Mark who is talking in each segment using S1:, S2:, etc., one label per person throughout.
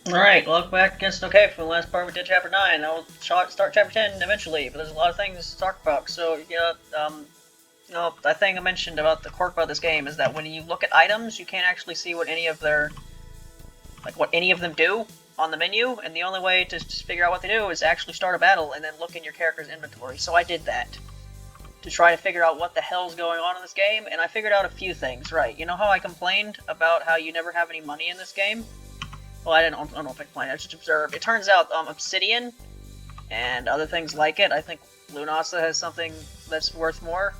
S1: Alright, welcome back against Keifu. The last part we did chapter 9. I'll start chapter 10 eventually, but there's a lot of things to talk about. So, the thing I mentioned about the quirk about this game is that when you look at items, you can't actually see what any of them do on the menu, and the only way to just figure out what they do is actually start a battle and then look in your character's inventory. So I did that to try to figure out what the hell's going on in this game, and I figured out a few things. Right, you know how I complained about how you never have any money in this game? Well, I don't know if I complained, I just observed. It turns out obsidian and other things like it, I think Lunasa has something that's worth more.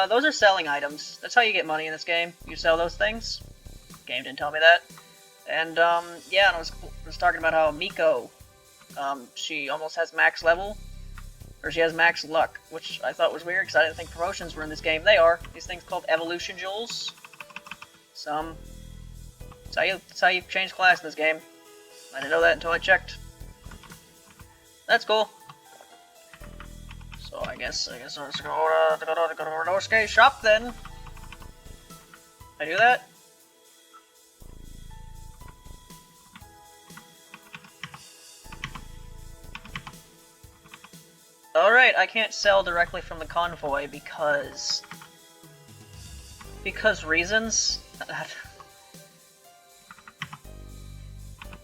S1: Those are selling items. That's how you get money in this game. You sell those things. Game didn't tell me that. And, yeah, and I was talking about how Miko, she almost has max level, or she has max luck, which I thought was weird because I didn't think promotions were in this game. They are. These things called evolution jewels. That's how you change class in this game. I didn't know that until I checked. That's cool. So I guess I'll just go to Norsuke's shop then. I do that? Alright, I can't sell directly from the convoy because reasons.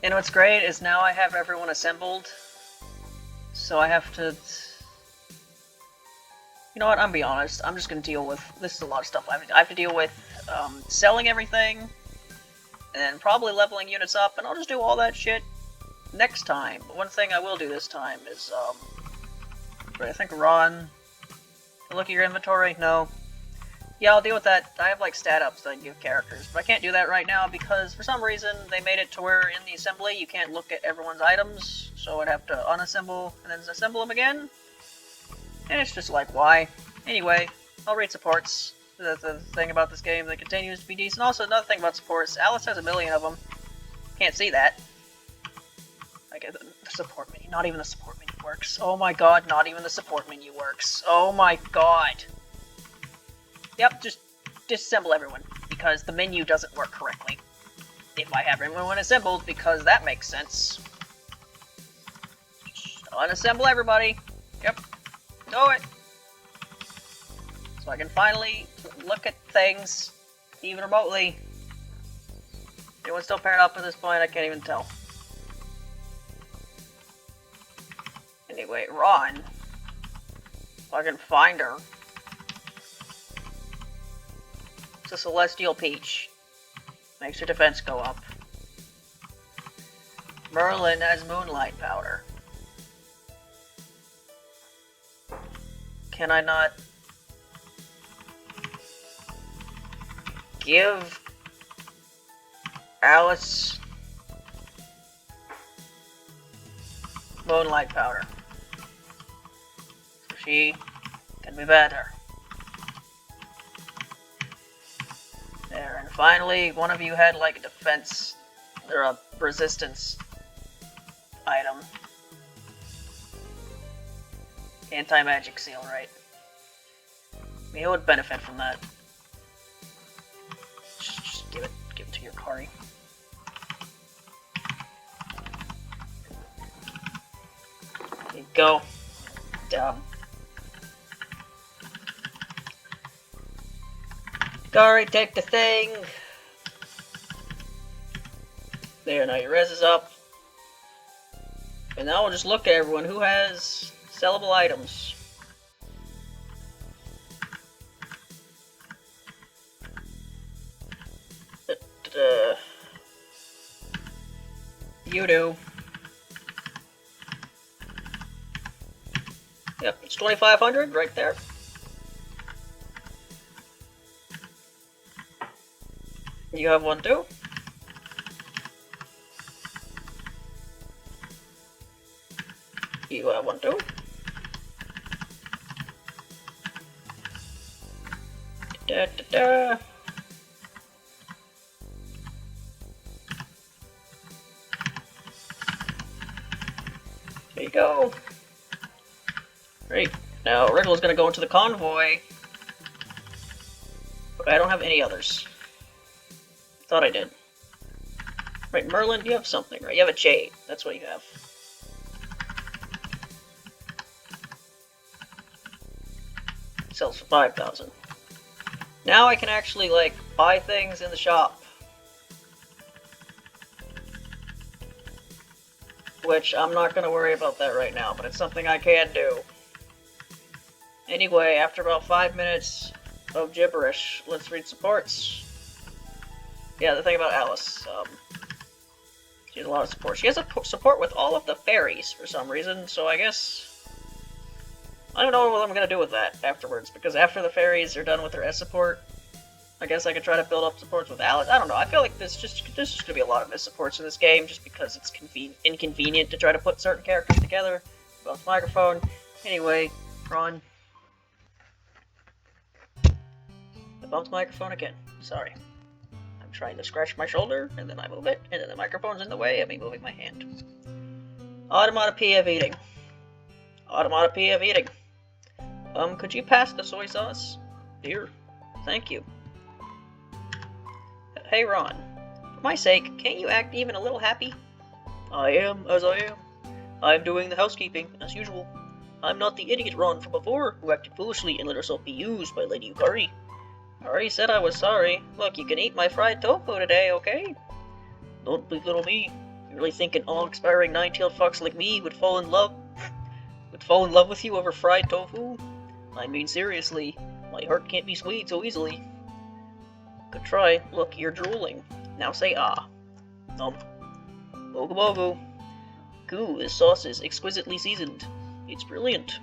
S1: And what's great is now I have everyone assembled, so I have to... You know what, I'm gonna be honest, I'm just gonna deal with... This is a lot of stuff I have to deal with, selling everything, and probably leveling units up, and I'll just do all that shit next time. But one thing I will do this time is, I think Ron... Look at your inventory? No. Yeah, I'll deal with that. I have, like, stat ups that I give characters, but I can't do that right now because, for some reason, they made it to where in the assembly you can't look at everyone's items, so I'd have to unassemble and then assemble them again. And it's just like, why? Anyway, I'll read supports. The thing about this game that continues to be decent. Also, another thing about supports, Alice has a million of them. Can't see that. Like, the support menu. Not even the support menu works. Oh my god, not even the support menu works. Oh my god. Yep, just disassemble everyone, because the menu doesn't work correctly. If I have everyone assembled, because that makes sense. Just unassemble everybody. Yep, do it. So I can finally look at things, even remotely. Anyone still paired up at this point? I can't even tell. Anyway, Ron. If I can find her. It's a Celestial Peach. Makes her defense go up. Merlin has Moonlight Powder. Can I not give Alice Moonlight Powder so she can be better? There, and finally, one of you had like a defense, or a resistance item. Anti-magic seal, right? You would benefit from that. Just give it to your Kari. There you go. Dumb. Kari, take the thing. There, now your res is up. And now we'll just look at everyone who has sellable items. You do. Yep, it's 2,500 right there. You have one too? You have one too? Da, da, da. There you go. Great. Now, Riddle's gonna go into the convoy. But I don't have any others. Thought I did. Right, Merlin, you have something, right? You have a jade. That's what you have. Sells for 5,000. Now I can actually, like, buy things in the shop. Which, I'm not gonna worry about that right now, but it's something I can do. Anyway, after about 5 minutes of gibberish, let's read supports. Yeah, the thing about Alice, she has a lot of support. She has a support with all of the fairies for some reason, so I guess... I don't know what I'm gonna do with that afterwards, because after the fairies are done with their S support, I guess I could try to build up supports with Alice. I don't know, I feel like there's just gonna be a lot of S supports in this game, just because it's inconvenient to try to put certain characters together. Both microphone. Anyway, Ron. I bumped the microphone again. Sorry. I'm trying to scratch my shoulder, and then I move it, and then the microphone's in the way of me moving my hand. Automatopoeia of eating. Automatopoeia of eating. Could you pass the soy sauce? Here. Thank you. Hey, Ron. For my sake, can't you act even a little happy? I am as I am. I'm doing the housekeeping, as usual. I'm not the idiot Ron from before, who acted foolishly and let herself be used by Lady Yukari. I already said I was sorry. Look, you can eat my fried tofu today, okay? Don't belittle me. You really think an all-expiring nine-tailed fox like me would fall in love with you over fried tofu? I mean, seriously, my heart can't be swayed so easily. Good try. Look, you're drooling. Now say ah. Bogu bogu. Goo, this sauce is exquisitely seasoned. It's brilliant.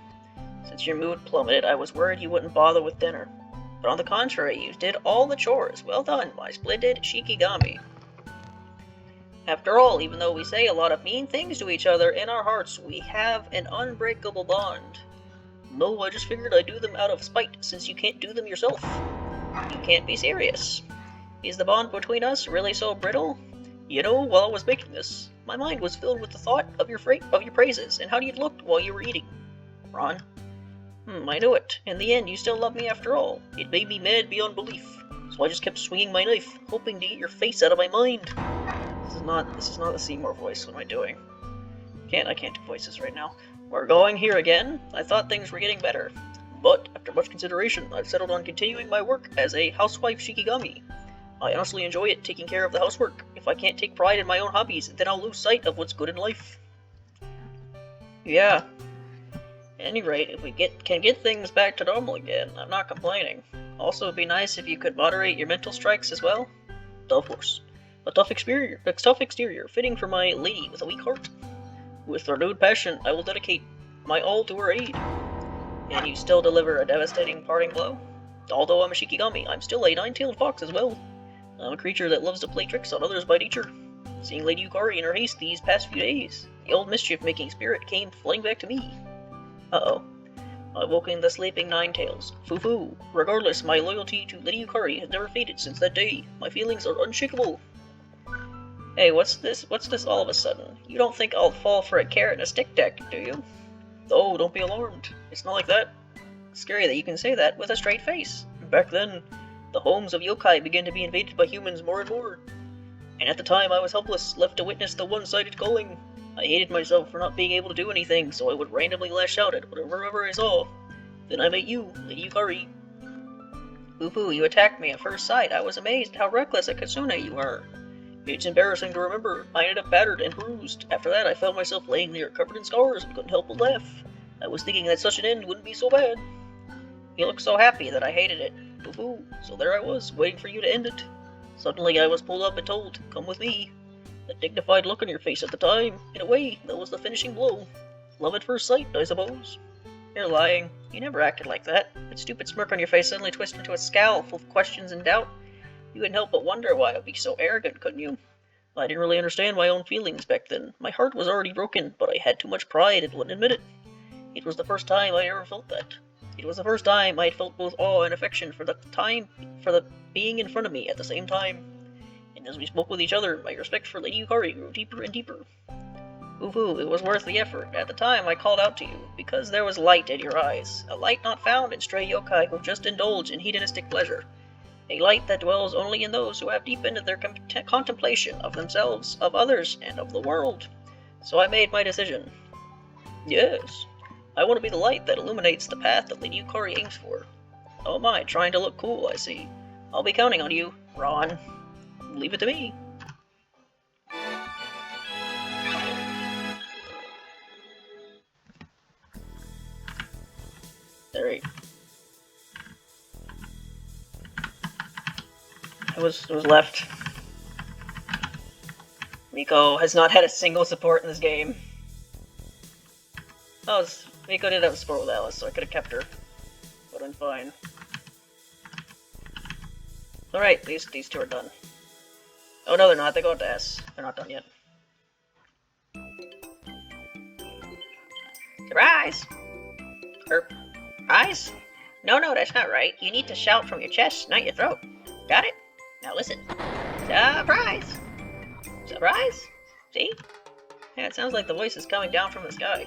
S1: Since your mood plummeted, I was worried you wouldn't bother with dinner. But on the contrary, you did all the chores. Well done, my splendid Shikigami. After all, even though we say a lot of mean things to each other, in our hearts we have an unbreakable bond. No, I just figured I'd do them out of spite, since you can't do them yourself. You can't be serious. Is the bond between us really so brittle? You know, while I was making this, my mind was filled with the thought of your praises, and how you'd looked while you were eating. Ron? I knew it. In the end, you still love me after all. It made me mad beyond belief, so I just kept swinging my knife, hoping to get your face out of my mind. This is not the Seymour voice. What am I doing? I can't do voices right now. We're going here again. I thought things were getting better, but after much consideration, I've settled on continuing my work as a housewife Shikigami. I honestly enjoy it, taking care of the housework. If I can't take pride in my own hobbies, then I'll lose sight of what's good in life. Yeah. At any rate, if we can get things back to normal again, I'm not complaining. Also, it'd be nice if you could moderate your mental strikes as well. Of course. A tough exterior, fitting for my lady with a weak heart. With renewed passion, I will dedicate my all to her aid. And you still deliver a devastating parting blow? Although I'm a Shikigami, I'm still a nine-tailed fox as well. I'm a creature that loves to play tricks on others by nature. Seeing Lady Yukari in her haste these past few days, the old mischief-making spirit came flying back to me. Uh-oh. I've woken the sleeping nine-tails. Foo-foo. Regardless, my loyalty to Lady Yukari has never faded since that day. My feelings are unshakable. Hey, what's this all of a sudden? You don't think I'll fall for a carrot and a stick deck, do you? Oh, don't be alarmed. It's not like that. It's scary that you can say that with a straight face. Back then, the homes of yokai began to be invaded by humans more and more. And at the time I was helpless, left to witness the one-sided culling. I hated myself for not being able to do anything, so I would randomly lash out at whatever I saw. Then I met you, Lady Yukari. Foo-foo, you attacked me at first sight. I was amazed how reckless a Kitsune you are. It's embarrassing to remember. I ended up battered and bruised. After that, I found myself laying there covered in scars and couldn't help but laugh. I was thinking that such an end wouldn't be so bad. You looked so happy that I hated it. Foo-foo. So there I was, waiting for you to end it. Suddenly I was pulled up and told, come with me. The dignified look on your face at the time. In a way, that was the finishing blow. Love at first sight, I suppose. You're lying. You never acted like that. That stupid smirk on your face suddenly twisted into a scowl full of questions and doubt. You couldn't help but wonder why I would be so arrogant, couldn't you? I didn't really understand my own feelings back then. My heart was already broken, but I had too much pride and wouldn't admit it. It was the first time I ever felt that. It was the first time I had felt both awe and affection for the being in front of me at the same time. And as we spoke with each other, my respect for Lady Yukari grew deeper and deeper. Foo-foo, it was worth the effort. At the time, I called out to you, because there was light in your eyes. A light not found in stray yokai who just indulge in hedonistic pleasure. A light that dwells only in those who have deepened their contemplation of themselves, of others, and of the world. So I made my decision. Yes, I want to be the light that illuminates the path that Lady Yukari aims for. Oh my, trying to look cool, I see. I'll be counting on you, Ron. Leave it to me. Alright. It was left. Miko has not had a single support in this game. Oh, Miko did have a support with Alice, so I could have kept her. But I'm fine. Alright, these two are done. Oh no, they're not. They go up to S. They're not done yet. Surprise! Surprise? No, that's not right. You need to shout from your chest, not your throat. Got it? Now listen. Surprise! Surprise? See? Yeah, it sounds like the voice is coming down from the sky.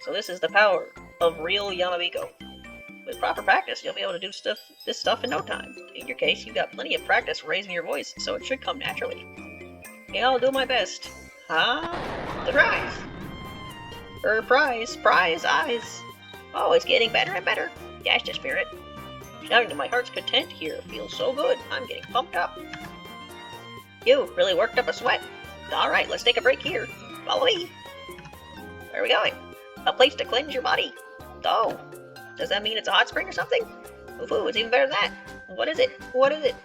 S1: So this is the power of real Yamabiko. With proper practice, you'll be able to do this stuff in no time. In your case, you've got plenty of practice raising your voice, so it should come naturally. Yeah, I'll do my best. Huh? Surprise! Prize, eyes. Oh, it's getting better and better. That's the spirit. Shouting to my heart's content here feels so good. I'm getting pumped up. You really worked up a sweat. Alright, let's take a break here. Follow me. Where are we going? A place to cleanse your body. Oh, does that mean it's a hot spring or something? Ooh, it's even better than that. What is it? What is it?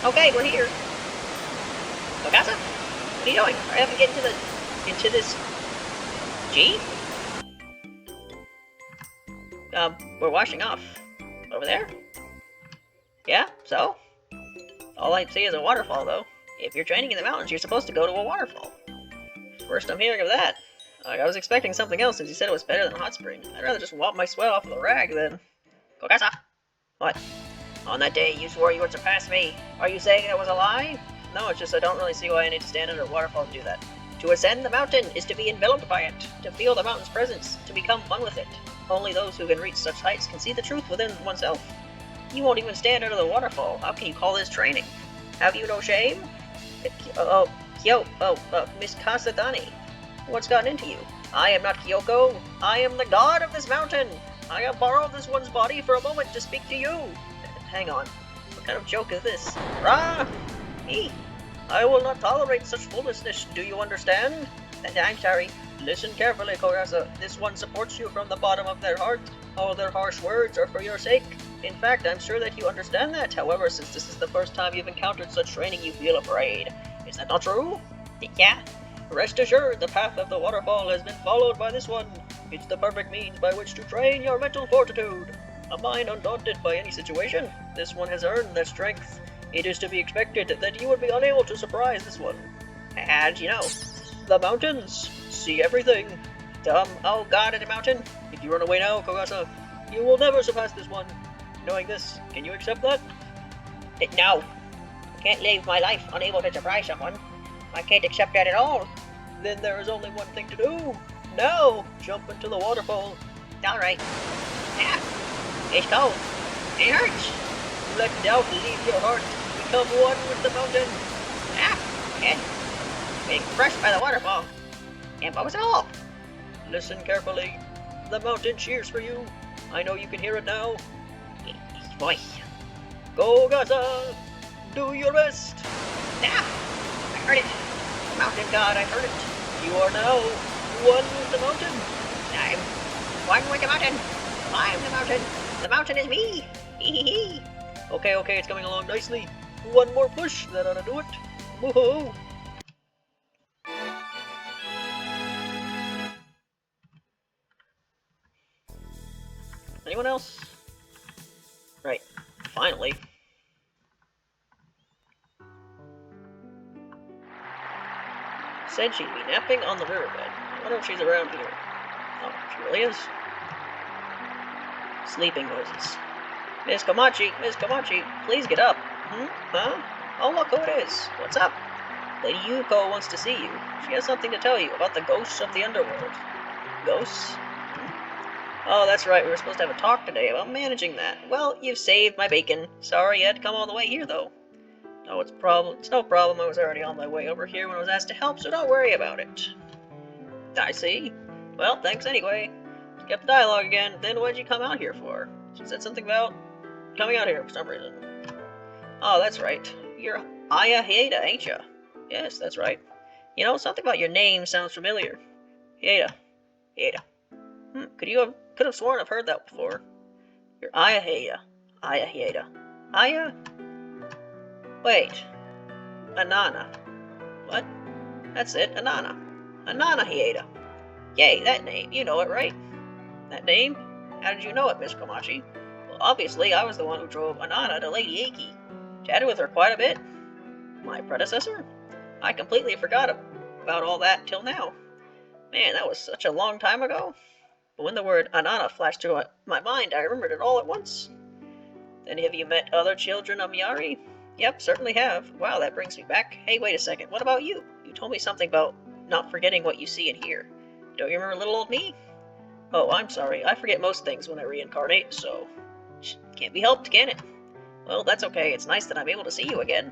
S1: Okay, we're here. Okasa? What are you doing? I haven't get into this G? We're washing off. Over there? Yeah, so? All I see is a waterfall, though. If you're training in the mountains, you're supposed to go to a waterfall. First I'm hearing of that. I was expecting something else since you said it was better than a hot spring. I'd rather just wipe my sweat off of the rag than... Kokasa! What? On that day, you swore you would surpass me. Are you saying it was a lie? No, it's just I don't really see why I need to stand under a waterfall to do that. To ascend the mountain is to be enveloped by it, to feel the mountain's presence, to become one with it. Only those who can reach such heights can see the truth within oneself. You won't even stand under the waterfall. How can you call this training? Have you no shame? Miss Kasadani. What's gotten into you? I am not Kyoko. I am the god of this mountain. I have borrowed this one's body for a moment to speak to you. Hang on. What kind of joke is this? Rah! Me? I will not tolerate such foolishness. Do you understand? I'm sorry. Listen carefully, Koyasa. This one supports you from the bottom of their heart. All their harsh words are for your sake. In fact, I'm sure that you understand that. However, since this is the first time you've encountered such training, you feel afraid. Is that not true? Yeah. Rest assured, the path of the waterfall has been followed by this one. It's the perfect means by which to train your mental fortitude. A mind undaunted by any situation, this one has earned that strength. It is to be expected that you would be unable to surprise this one. How'd you know? The mountains. See everything. Oh god, at a mountain. If you run away now, Kogasa, you will never surpass this one. Knowing this, can you accept that? No. I can't live my life unable to surprise someone. I can't accept that at all. Then there is only one thing to do. Now, jump into the waterfall. Alright. Ah, it's cold. It hurts. Let doubt leave your heart. Become one with the mountain. Ah, and being crushed by the waterfall. And what was it all? Listen carefully. The mountain cheers for you. I know you can hear it now. His voice. Go, Gaza! Do your best! Ah! I heard it! Mountain God, I heard it! You are now one with the mountain! I'm one with the mountain! I'm the mountain! The mountain is me! Hee hee hee! Okay, it's coming along nicely. One more push, that ought to do it. Woohoo! Anyone else? Right, finally. Said she'd be napping on the riverbed. I wonder if she's around here. Oh, she really is. Sleeping noises. Miss Komachi, please get up. Huh? Oh, look who it is. What's up? Lady Yuko wants to see you. She has something to tell you about the ghosts of the underworld. Ghosts? Oh, that's right, we were supposed to have a talk today about managing that. Well, you've saved my bacon. Sorry you had to come all the way here, though. No, it's no problem. I was already on my way over here when I was asked to help, so don't worry about it. I see. Well, thanks anyway. Skip the dialogue again. Then what did you come out here for? She said something about coming out here for some reason. Oh, that's right. You're Aya Hieda, ain't ya? Yes, that's right. You know, something about your name sounds familiar. Hieda. Hieda. Could have sworn I've heard that before. You're Aya Hieda. Aya Hieda. Aya? Wait. Anana. What? That's it, Anana. Anana Hieda. Yay, that name. You know it, right? That name? How did you know it, Miss Komachi? Well, obviously, I was the one who drove Anana to Lady Aki. Chatted with her quite a bit. My predecessor? I completely forgot about all that till now. Man, that was such a long time ago. But when the word Anana flashed through my mind, I remembered it all at once. Then have you met other children of Miyari? Yep, certainly have. Wow, that brings me back. Hey, wait a second. What about you? You told me something about not forgetting what you see and hear. Don't you remember little old me? Oh, I'm sorry. I forget most things when I reincarnate, so can't be helped, can it? Well, that's okay. It's nice that I'm able to see you again.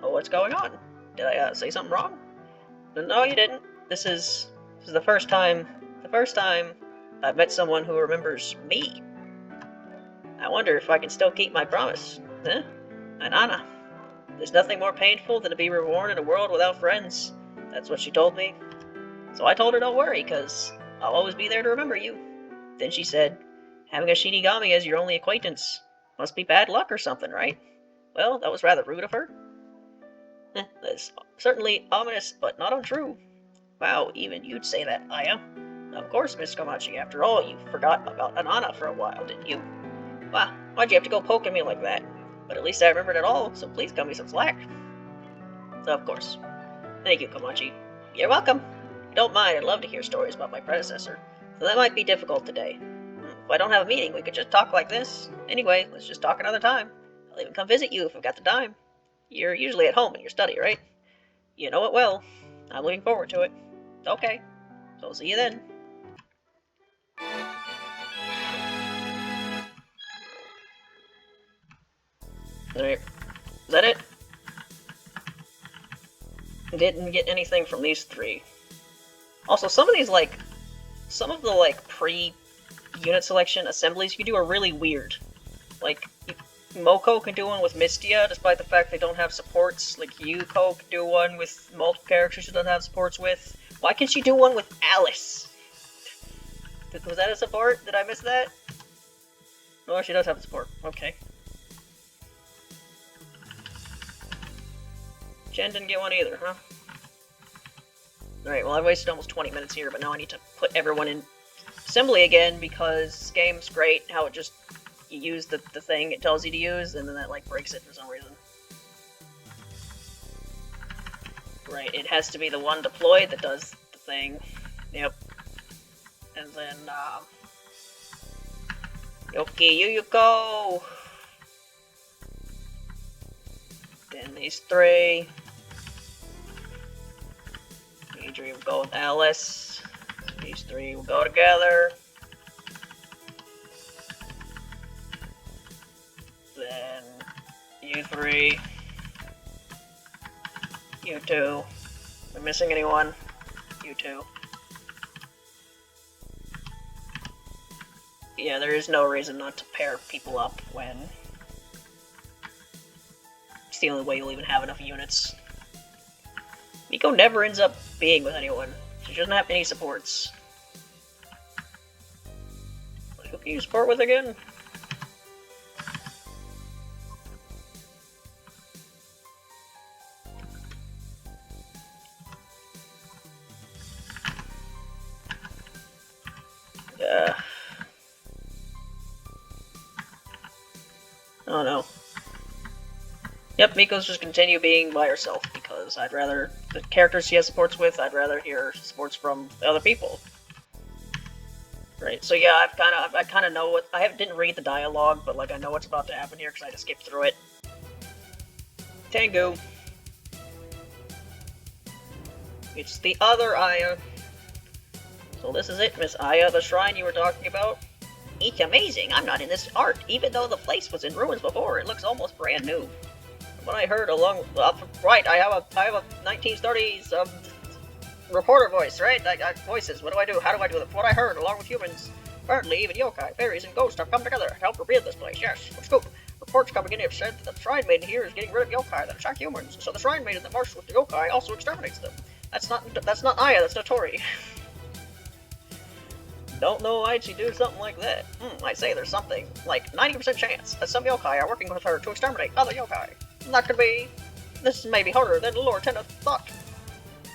S1: Oh, what's going on? Did I say something wrong? No, you didn't. This is the first time I've met someone who remembers me. I wonder if I can still keep my promise. Huh? Anana. There's nothing more painful than to be reborn in a world without friends. That's what she told me. So I told her don't worry, because I'll always be there to remember you. Then she said, having a Shinigami as your only acquaintance must be bad luck or something, right? Well, that was rather rude of her. That's certainly ominous, but not untrue. Wow, even you'd say that, Aya. Of course, Miss Komachi, after all, you forgot about Anana for a while, didn't you? Wow, why'd you have to go poking me like that? But at least I remembered it all, so please cut me some slack. Of course. Thank you, Komachi. You're welcome. If you don't mind, I'd love to hear stories about my predecessor, so that might be difficult today. If I don't have a meeting, we could just talk like this. Anyway, let's just talk another time. I'll even come visit you if I've got the time. You're usually at home in your study, right? You know it well. I'm looking forward to it. Okay, so I'll see you then. Alright, is that it? Didn't get anything from these three. Also, some of the pre-unit selection assemblies you do are really weird. Like, Moko can do one with Mistia, despite the fact they don't have supports. Like, Yuko can do one with multiple characters she doesn't have supports with. Why can't she do one with Alice? Was that a support? Did I miss that? Oh, she does have a support. Okay. Jen didn't get one either, huh? Alright, well I wasted almost 20 minutes here, but now I need to put everyone in assembly again, because this game's great, how it just, you use the thing it tells you to use, and then that, like, breaks it for some reason. Right, it has to be the one deployed that does the thing. Yep. And then, Yoki Yuyuko! Then these three. Adri will go with Alice. These three will go together. Then you three. You two. Am I missing anyone? You two. Yeah, there is no reason not to pair people up when it's the only way you'll even have enough units. Miko never ends up being with anyone. She doesn't have any supports. Who can you support with again? Oh no. Yep, Miko's just continue being by herself, because I'd rather, the characters she has supports with, I'd rather hear supports from the other people. Right, so yeah, I kind of know what, didn't read the dialogue, but like I know what's about to happen here, because I just skipped through it. Tengu. It's the other Aya. So this is it, Miss Aya, the shrine you were talking about? It's amazing. I'm not in this art. Even though the place was in ruins before, it looks almost brand new. What I heard along... right, I have a 1930s reporter voice, right? Voices. What do I do? How do I do it? What I heard, along with humans, apparently even yokai, fairies, and ghosts have come together to help rebuild this place. Yes, what's scoop? Reports coming in have said that the Shrine Maiden here is getting rid of yokai that attack humans, so the Shrine Maiden that marches with the yokai also exterminates them. That's not Aya, that's Notori. Don't know why'd she do something like that. I'd say there's something, like 90% chance that some yokai are working with her to exterminate other yokai. That could be... This may be harder than Lord Tenna thought.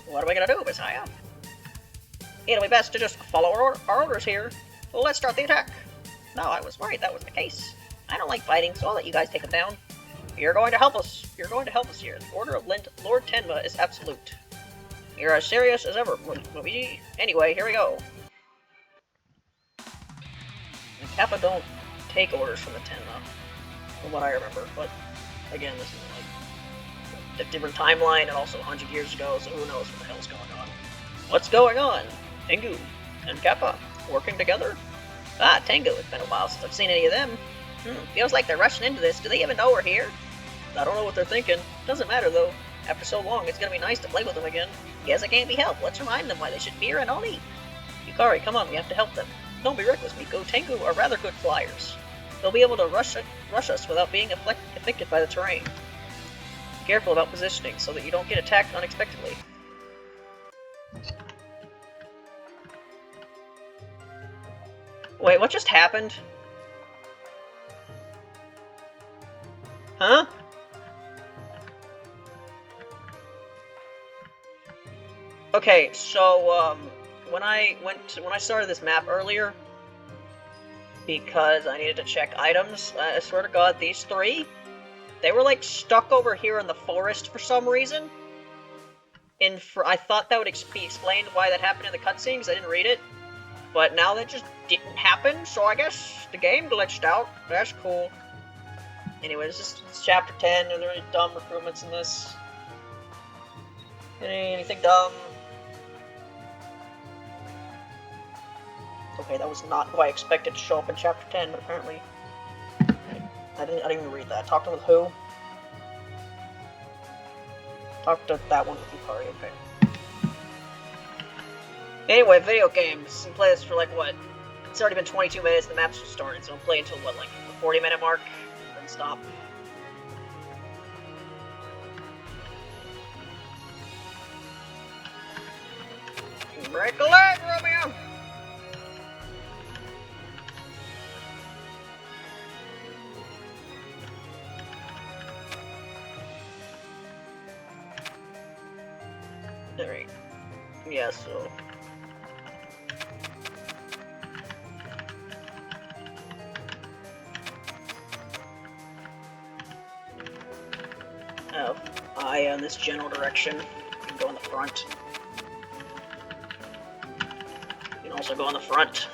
S1: What are we gonna do, Miss Aya? It'll be best to just follow our orders here. Let's start the attack. No, I was worried that was the case. I don't like fighting, so I'll let you guys take them down. You're going to help us. You're going to help us here. The order of Lord Tenma is absolute. You're as serious as ever, Luigi. Anyway, here we go. And Kappa don't take orders from the Tenma, from what I remember, but again, this is like a different timeline and also 100 years ago, so who knows what the hell's going on. What's going on? Tengu and Kappa working together? Ah, Tengu, it's been a while since I've seen any of them. Feels like they're rushing into this. Do they even know we're here? I don't know what they're thinking. Doesn't matter though. After so long, it's gonna be nice to play with them again. Guess it can't be helped. Let's remind them why they should be here and all eat. Yukari, come on, we have to help them. Don't be reckless, Miko. Tengu are rather good flyers. They'll be able to rush us without being affected by the terrain. Be careful about positioning so that you don't get attacked unexpectedly. Wait, what just happened? Huh? Okay, so when I started this map earlier, because I needed to check items, I swear to God, these three, they were like stuck over here in the forest for some reason. I thought that would be explained why that happened in the cutscene, because I didn't read it. But now that just didn't happen, so I guess the game glitched out. That's cool. Anyways, it's chapter 10. Are there any dumb recruitments in this? Anything dumb? Okay, that was not who I expected to show up in chapter 10, but apparently I didn't even read that. Talked to with who? Talked to that one with Yukari, okay. Anyway, video games. You play this for like what? It's already been 22 minutes, the map's just started, so I'm playing until what, like the 40-minute mark? Then stop. Break a leg, Romeo! Alright. Yeah, so... Oh, Aya in this general direction. You can go in the front. You can also go in the front.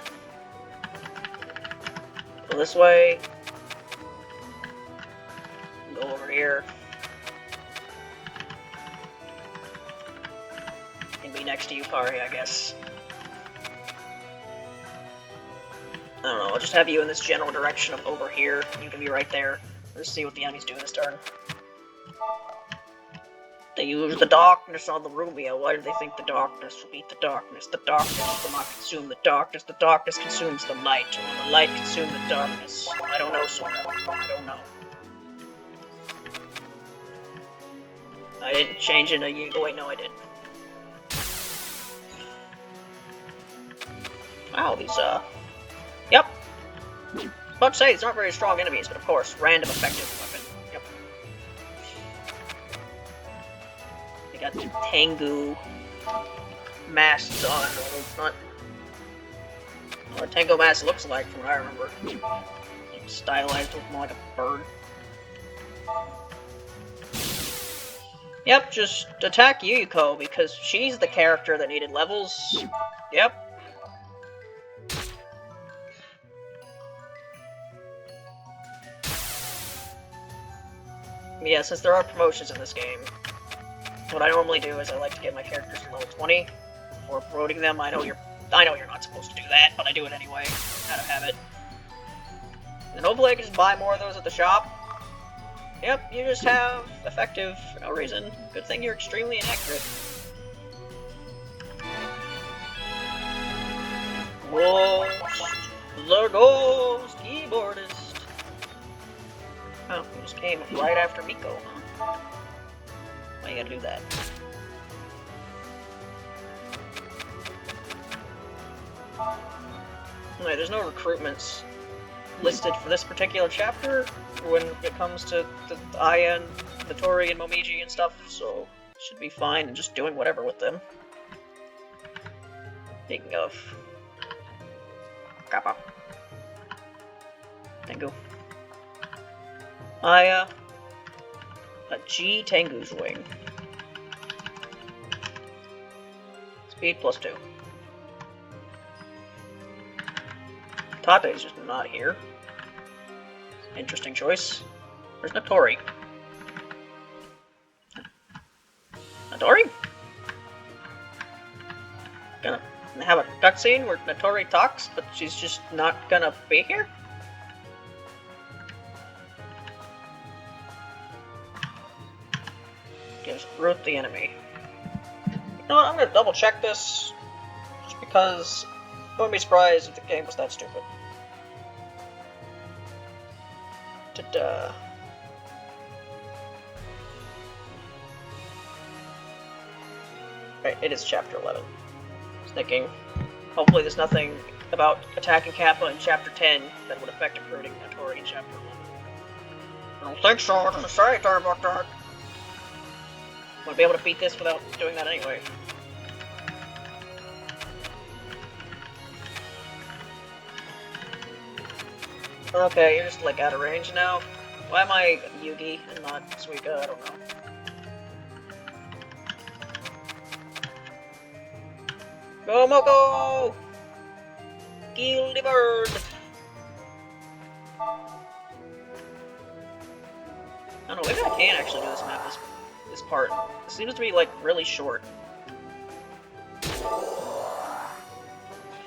S1: Go this way. Go over here. And be next to Yukari, I guess. I don't know, I'll just have you in this general direction of over here. You can be right there. Let's see what the enemies do this turn. They use the darkness on the Rumia. Why do they think the darkness will beat the darkness? The darkness will not consume the darkness. The darkness consumes the light. Or will the light consume the darkness? I don't know, Sora. I don't know. I didn't change it a year. Oh, wait, no, I didn't. Wow, these, Yep. I was about to say, these aren't very strong enemies, but of course, random effective weapon. Yep. They got the Tengu masks on. Well, it's not what a Tengu mask looks like from what I remember. Like, stylized with more like a bird. Yep, just attack Yuyuko because she's the character that needed levels. Yep. Yeah, since there are promotions in this game, what I normally do is I like to get my characters to level 20 before promoting them. I know you're I know you're not supposed to do that, but I do it anyway, out of habit. And hopefully I can just buy more of those at the shop. Yep, you just have effective for no reason. Good thing you're extremely inaccurate. Whoa! There goes keyboardist! Oh, he just came right after Miko, huh? Why you gotta do that? Anyway, there's no recruitments listed for this particular chapter when it comes to the Aya and Natori and Momiji and stuff, so should be fine just doing whatever with them. Speaking of... Kappa. Tengu. Aya. A G Tengu's wing. Speed +2. Tate is just not here. Interesting choice. Where's Natori? Natori? Gonna have a cutscene where Natori talks, but she's just not gonna be here? Just root the enemy. You know what, I'm gonna double check this, just because I wouldn't be surprised if the game was that stupid. Ta-da. Right, it is chapter 11. I was thinking, hopefully there's nothing about attacking Kappa in chapter 10 that would affect recruiting Natori in chapter 11. I don't think so, what does it say about that? Wouldn't be able to beat this without doing that anyway. Okay, you're just like out of range now. Why am I Yugi and not Suika? I don't know. Go Moko! Kill the bird! I don't know, maybe I can actually do this map, this part. It seems to be like really short. Of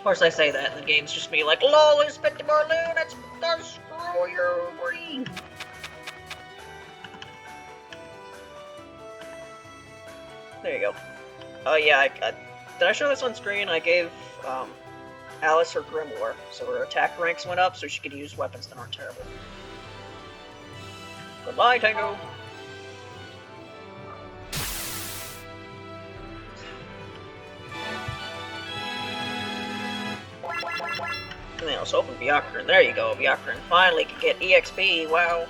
S1: course I say that, and the game's just me like, LOL, Inspector Balloon, that's screw your brain! There you go. Oh yeah, did I show this on screen? I gave Alice her Grimoire, so her attack ranks went up, so she could use weapons that aren't terrible. Goodbye, Tengu! And then let's open Byakuran. There you go, Byakuran finally can get EXP, wow.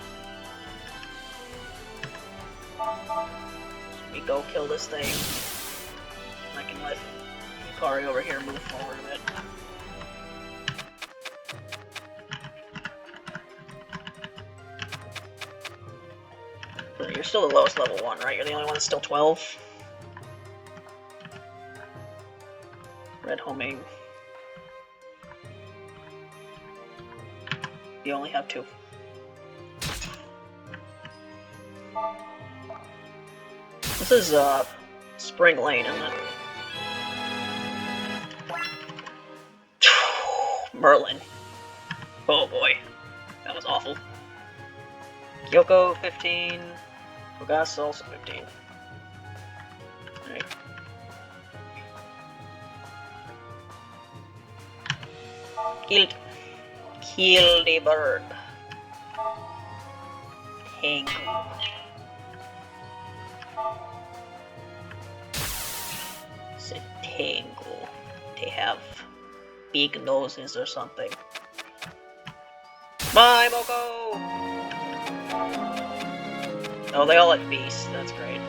S1: Miko kill this thing. I can let Hikari over here move forward a bit. You're still the lowest level 1, right? You're the only one that's still 12? Red homing. You only have 2. This is, Spring Lane, isn't it? Merlin. Oh boy. That was awful. Kyoko, 15. Fugasu, also 15. Alright. Kill the bird. Tengu. It's a Tengu. They have big noses or something. Bye, Moko! Oh, they all have beasts. That's great.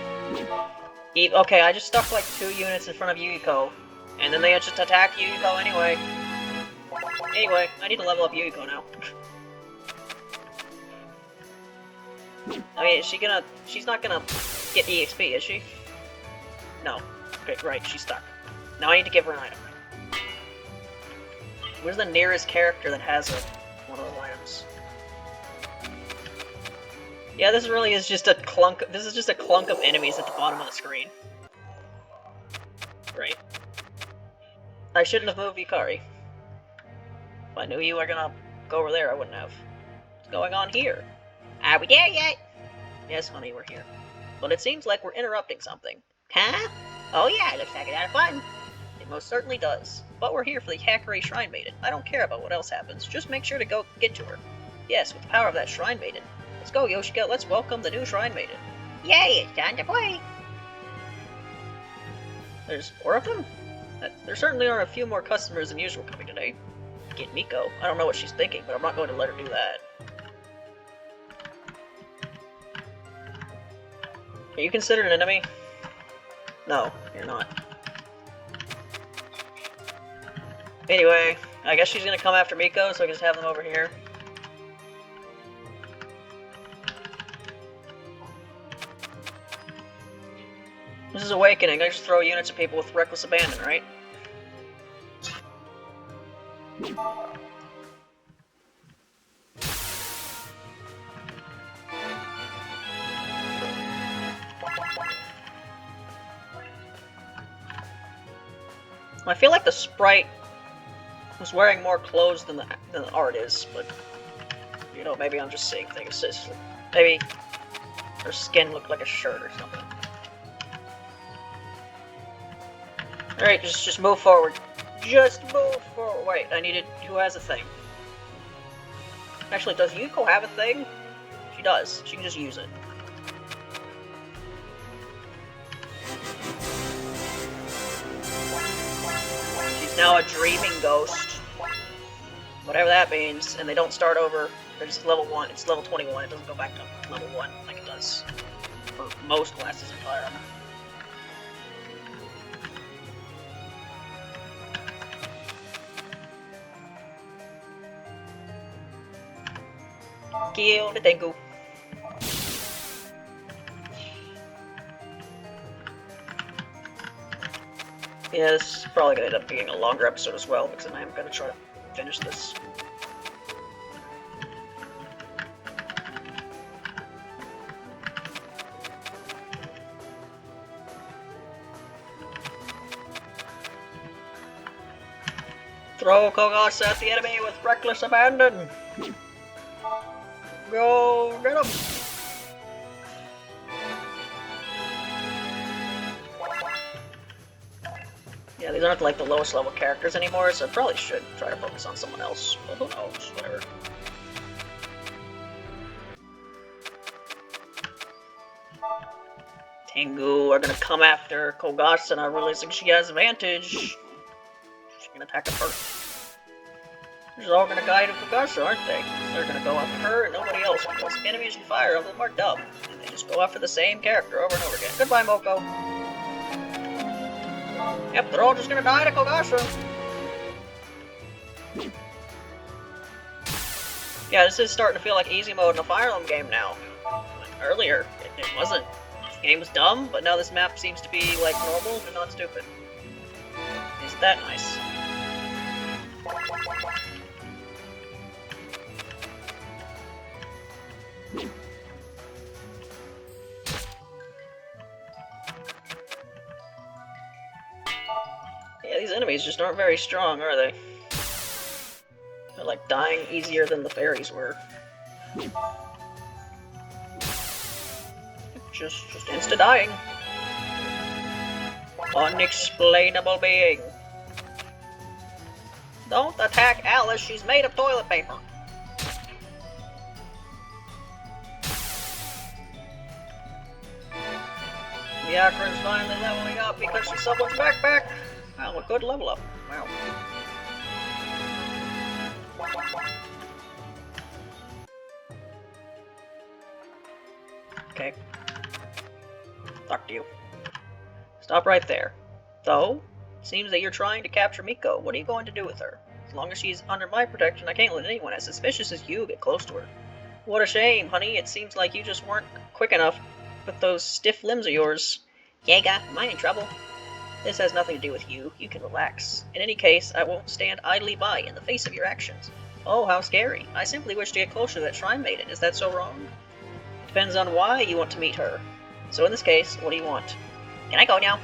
S1: Okay, I just stuck like 2 units in front of Yukiko, and then they just attack Yukiko anyway. Anyway, I need to level up Yukiko now. I mean, she's not gonna get EXP, is she? No. Okay, right, she's stuck. Now I need to give her an item. Where's the nearest character that has one of those items? Yeah, this really is just a clunk. This is just a clunk of enemies at the bottom of the screen. Right. I shouldn't have moved Yukari. If I knew you were gonna go over there, I wouldn't have. What's going on here? Are we there yet? Yes, honey, we're here. But it seems like we're interrupting something. Huh? Oh yeah, looks like it had fun. It most certainly does. But we're here for the Hajimari Shrine Maiden. I don't care about what else happens. Just make sure to go get to her. Yes, with the power of that Shrine Maiden. Let's go, Yoshika. Let's welcome the new Shrine Maiden. Yay, it's time to play! There's 4 of them? There certainly are a few more customers than usual coming today. Get Miko. I don't know what she's thinking, but I'm not going to let her do that. Are you considered an enemy? No, you're not. Anyway, I guess she's gonna come after Miko, so I can just have them over here. This is Awakening. I just throw units at people with reckless abandon, right? I feel like the sprite was wearing more clothes than the art is, but you know, maybe I'm just seeing things. Maybe her skin looked like a shirt or something. Alright, just move forward. Just move forward. Wait, I needed... Who has a thing? Actually, does Yuko have a thing? She does. She can just use it. She's now a dreaming ghost. Whatever that means. And they don't start over. They're just level 1. It's level 21. It doesn't go back to level 1 like it does for most classes in Fire Emblem. Kill the Tengu. Yeah, this is probably going to end up being a longer episode as well, because I am going to try to finish this. Throw Kogasa at the enemy with reckless abandon! Go get him! Yeah, these aren't like the lowest level characters anymore, so I probably should try to focus on someone else. But who knows? Whatever. Tengu are gonna come after Kogasa, not realizing she has advantage. She's gonna attack her first. They're all gonna guide Kogasa, aren't they? They're gonna go after her and nobody else, because enemies in Fire Emblem are dumb. And they just go after the same character over and over again. Goodbye, Moko. Yep, they're all just gonna die to Kogasa. Yeah, this is starting to feel like easy mode in a Fire Emblem game now. Earlier, it wasn't. The game was dumb, but now this map seems to be like normal and not stupid. Isn't that nice? Yeah, these enemies just aren't very strong, are they? They're like dying easier than the fairies were. Just insta-dying. Unexplainable being. Don't attack Alice, she's made of toilet paper. The Akron's finally leveling up because she's someone's backpack. Wow, a good level up. Wow. Okay. Talk to you. Stop right there. Though, it seems that you're trying to capture Miko. What are you going to do with her? As long as she's under my protection, I can't let anyone as suspicious as you get close to her. What a shame, honey. It seems like you just weren't quick enough with those stiff limbs of yours. Jaega, am I in trouble? This has nothing to do with you. You can relax. In any case, I won't stand idly by in the face of your actions. Oh, how scary. I simply wish to get closer to that Shrine Maiden. Is that so wrong? Depends on why you want to meet her. So in this case, what do you want? Can I go now?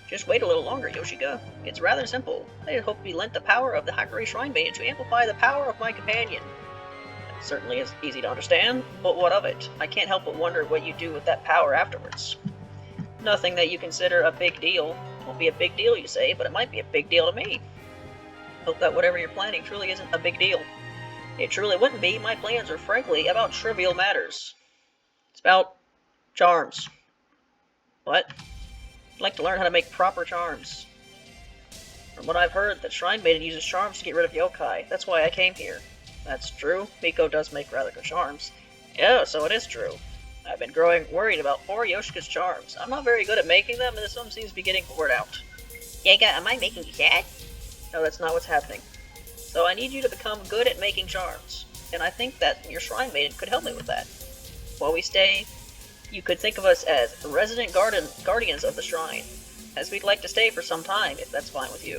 S1: Just wait a little longer, Yoshika. It's rather simple. I had hoped to be lent the power of the Hajimari Shrine Maiden to amplify the power of my companion. It certainly is easy to understand, but what of it? I can't help but wonder what you do with that power afterwards. Nothing that you consider a big deal. Won't be a big deal, you say, but it might be a big deal to me. Hope that whatever you're planning truly isn't a big deal. It truly wouldn't be. My plans are frankly about trivial matters. It's about charms. What? I'd like to learn how to make proper charms. From what I've heard, the Shrine Maiden uses charms to get rid of yokai. That's why I came here. That's true. Miko does make rather good charms. Yeah, so it is true. I've been growing worried about poor Yoshika's charms. I'm not very good at making them, and this one seems to be getting poured out. Yaga, am I making you sad? No, that's not what's happening. So I need you to become good at making charms, and I think that your Shrine Maiden could help me with that. While we stay, you could think of us as resident guardians of the shrine, as we'd like to stay for some time, if that's fine with you.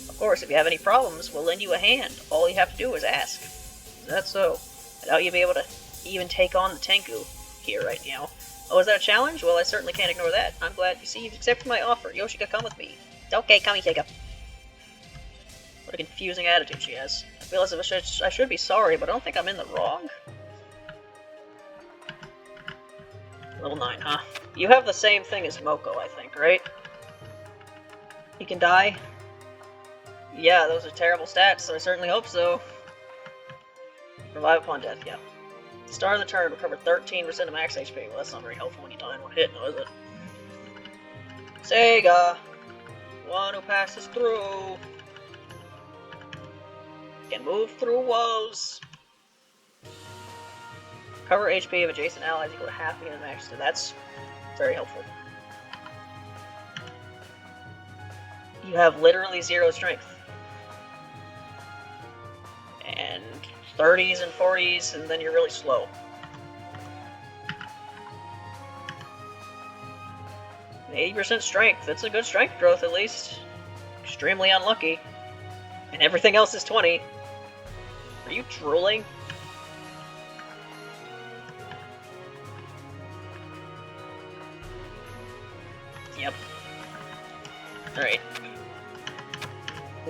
S1: Of course, if you have any problems, we'll lend you a hand. All you have to do is ask. Is that so? I doubt you'll be able to even take on the Tenku here right now. Oh, is that a challenge? Well, I certainly can't ignore that. I'm glad you see you've accepted my offer. Yoshika, come with me. Okay, come, Yoshika. What a confusing attitude she has. I feel as if I should be sorry, but I don't think I'm in the wrong. Level 9, huh? You have the same thing as Moko, I think, right? You can die? Yeah, those are terrible stats, so I certainly hope so. Revive upon death, yeah. Start of the turn, recover 13% of max HP. Well, that's not very helpful when you die in one hit, though, is it? Sega! One who passes through! Can move through walls! Cover HP of adjacent allies equal to half again max, so that's very helpful. You have literally 0 strength. And 30s and 40s, and then you're really slow. And 80% strength, that's a good strength growth at least. Extremely unlucky. And everything else is 20. Are you drooling? Yep. Alright.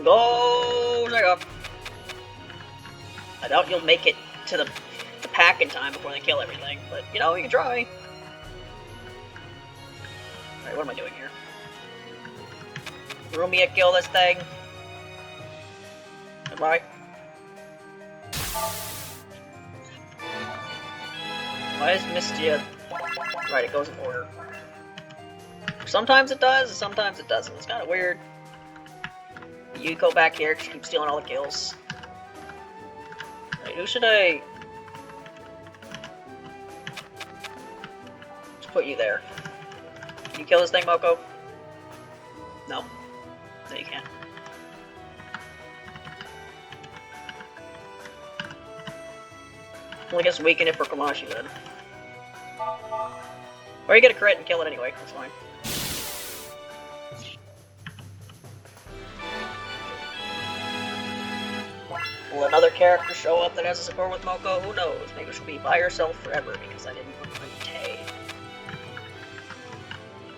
S1: Go, Jacob! I doubt you'll make it to the pack in time before they kill everything, but, you know, you can try. Alright, what am I doing here? Rumia, kill this thing. Goodbye. Why is Mistia... Right, it goes in order. Sometimes it does, sometimes it doesn't. It's kind of weird. You go back here, just keep stealing all the kills. Right, who should I... Let's put you there. Can you kill this thing, Moko? No. No, you can't. Well, I guess weaken it for Komashi then. Or you get a crit and kill it anyway, that's fine. Will another character show up that has a support with Moko? Who knows? Maybe she'll be by herself forever because I didn't recruit Tay.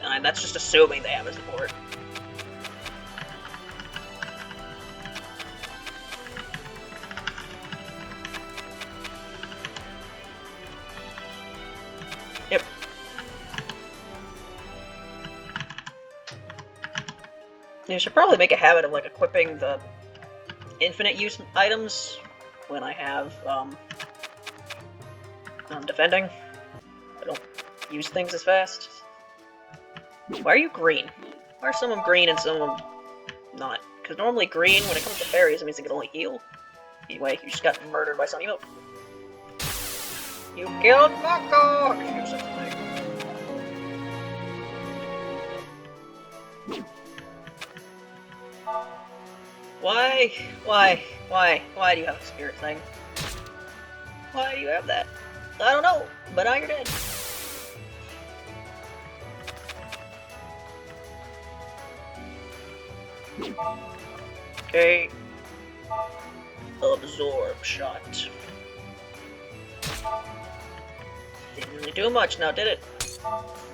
S1: And that's just assuming they have a support. Yep. You should probably make a habit of like equipping the infinite use items when I have defending. I don't use things as fast. Why are you green? Why are some of them green and some of them not? Because normally green, when it comes to fairies, it means they can only heal. Anyway, you just got murdered by some emote. You killed Mako! I should do something. Why do you have a spirit thing? Why do you have that? I don't know, but now you're dead. Okay. Absorb shot. Didn't really do much now, did it?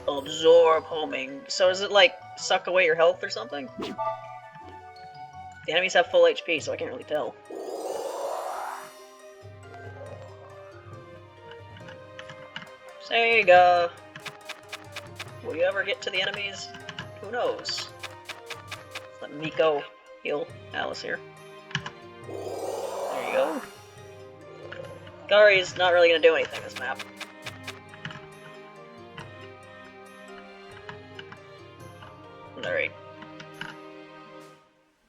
S1: Absorb homing. So is it like suck away your health or something? The enemies have full HP, so I can't really tell. Sega! Will you ever get to the enemies? Who knows? Let's let Miko heal Alice here. There you go. Gari's not really gonna do anything this map. Alright.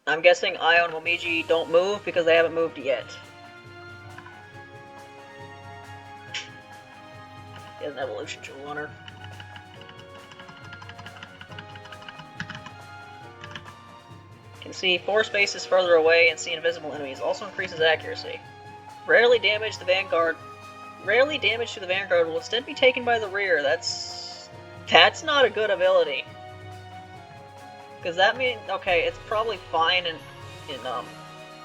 S1: I'm guessing Io and Momiji don't move because they haven't moved yet. He has an evolution jewel on her. Can see 4 spaces further away and see invisible enemies. Also increases accuracy. Rarely damage to the Vanguard will instead be taken by the rear. That's not a good ability. Because that means, okay, it's probably fine in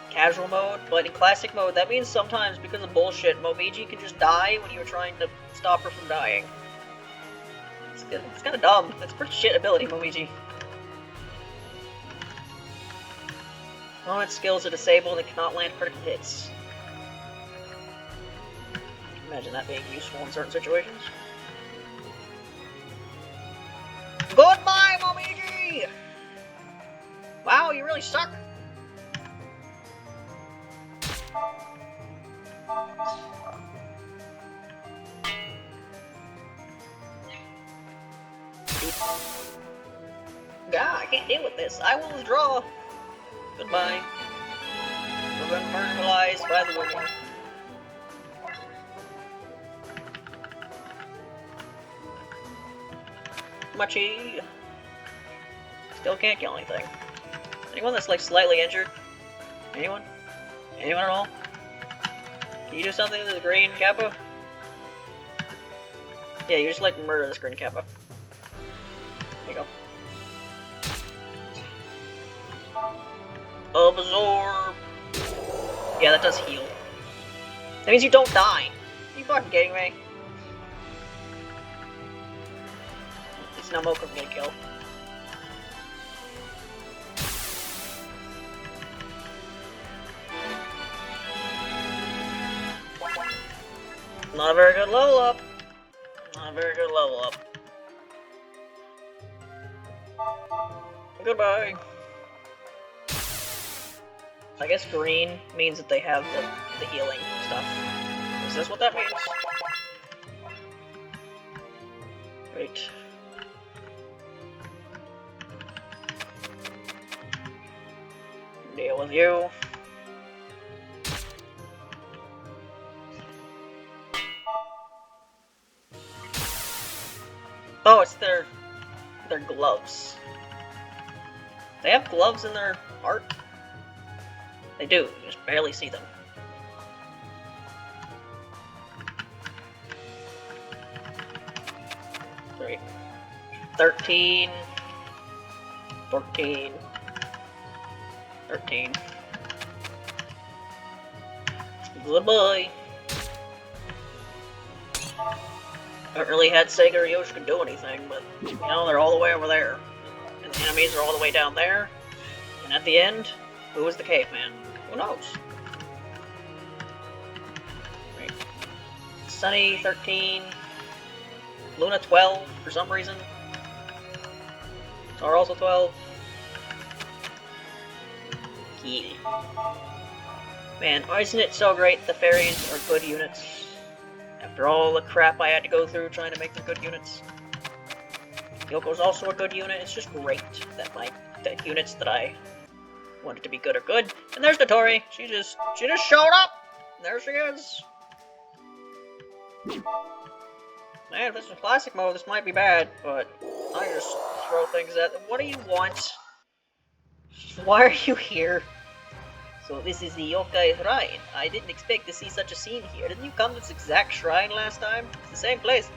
S1: casual mode, but in classic mode, that means sometimes, because of bullshit, Momiji can just die when you're trying to stop her from dying. It's kind of dumb. It's a pretty shit ability, Momiji. All its skills are disabled and cannot land critical hits. Imagine that being useful in certain situations. Goodbye, Momiji! Wow, you really suck! God, I can't deal with this. I will withdraw. Goodbye. We're been marginalized by the woman. Machi. Still can't kill anything. Anyone that's like slightly injured? Anyone? Anyone at all? Can you do something to the green Kappa? Yeah, you just like murder this green Kappa. There you go. Absorb! Yeah, that does heal. That means you don't die! Are you fucking kidding me? At least now Moko can get a kill. Not a very good level up. Not a very good level up. Goodbye. I guess green means that they have the healing stuff. Is this what that means? Great. Deal with you. Oh, it's their gloves. They have gloves in their art? They do, you just barely see them. Three. 13. 14. 13. Goodbye. I haven't really had Sega or Yoshi can do anything, but, you know, they're all the way over there. And the enemies are all the way down there. And at the end, who is the caveman? Who knows? Right. Sunny, 13. Luna, 12, for some reason. Tar also 12. Yeah. Man, isn't it so great the fairies are good units? After all the crap I had to go through trying to make them good units. Yoko's also a good unit. It's just great that the units that I wanted to be good are good. And there's Dotori. She just showed up. There she is. Man, if this is classic mode, this might be bad, but I just throw things at them. What do you want? Why are you here? So this is the yokai shrine. I didn't expect to see such a scene here. Didn't you come to this exact shrine last time? It's the same place.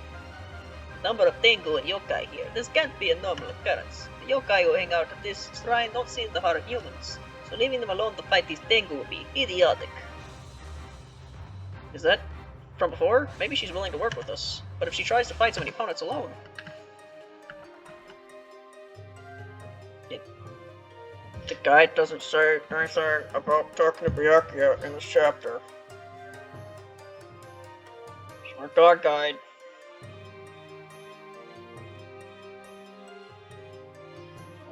S1: Number of Tengu and yokai here. This can't be a normal occurrence. The yokai who hang out at this shrine don't seem to harm humans, so leaving them alone to fight these Tengu would be idiotic. Is that from before? Maybe she's willing to work with us. But if she tries to fight so many opponents alone... The guide doesn't say anything about talking to Byakuya in this chapter. It's our dog guide.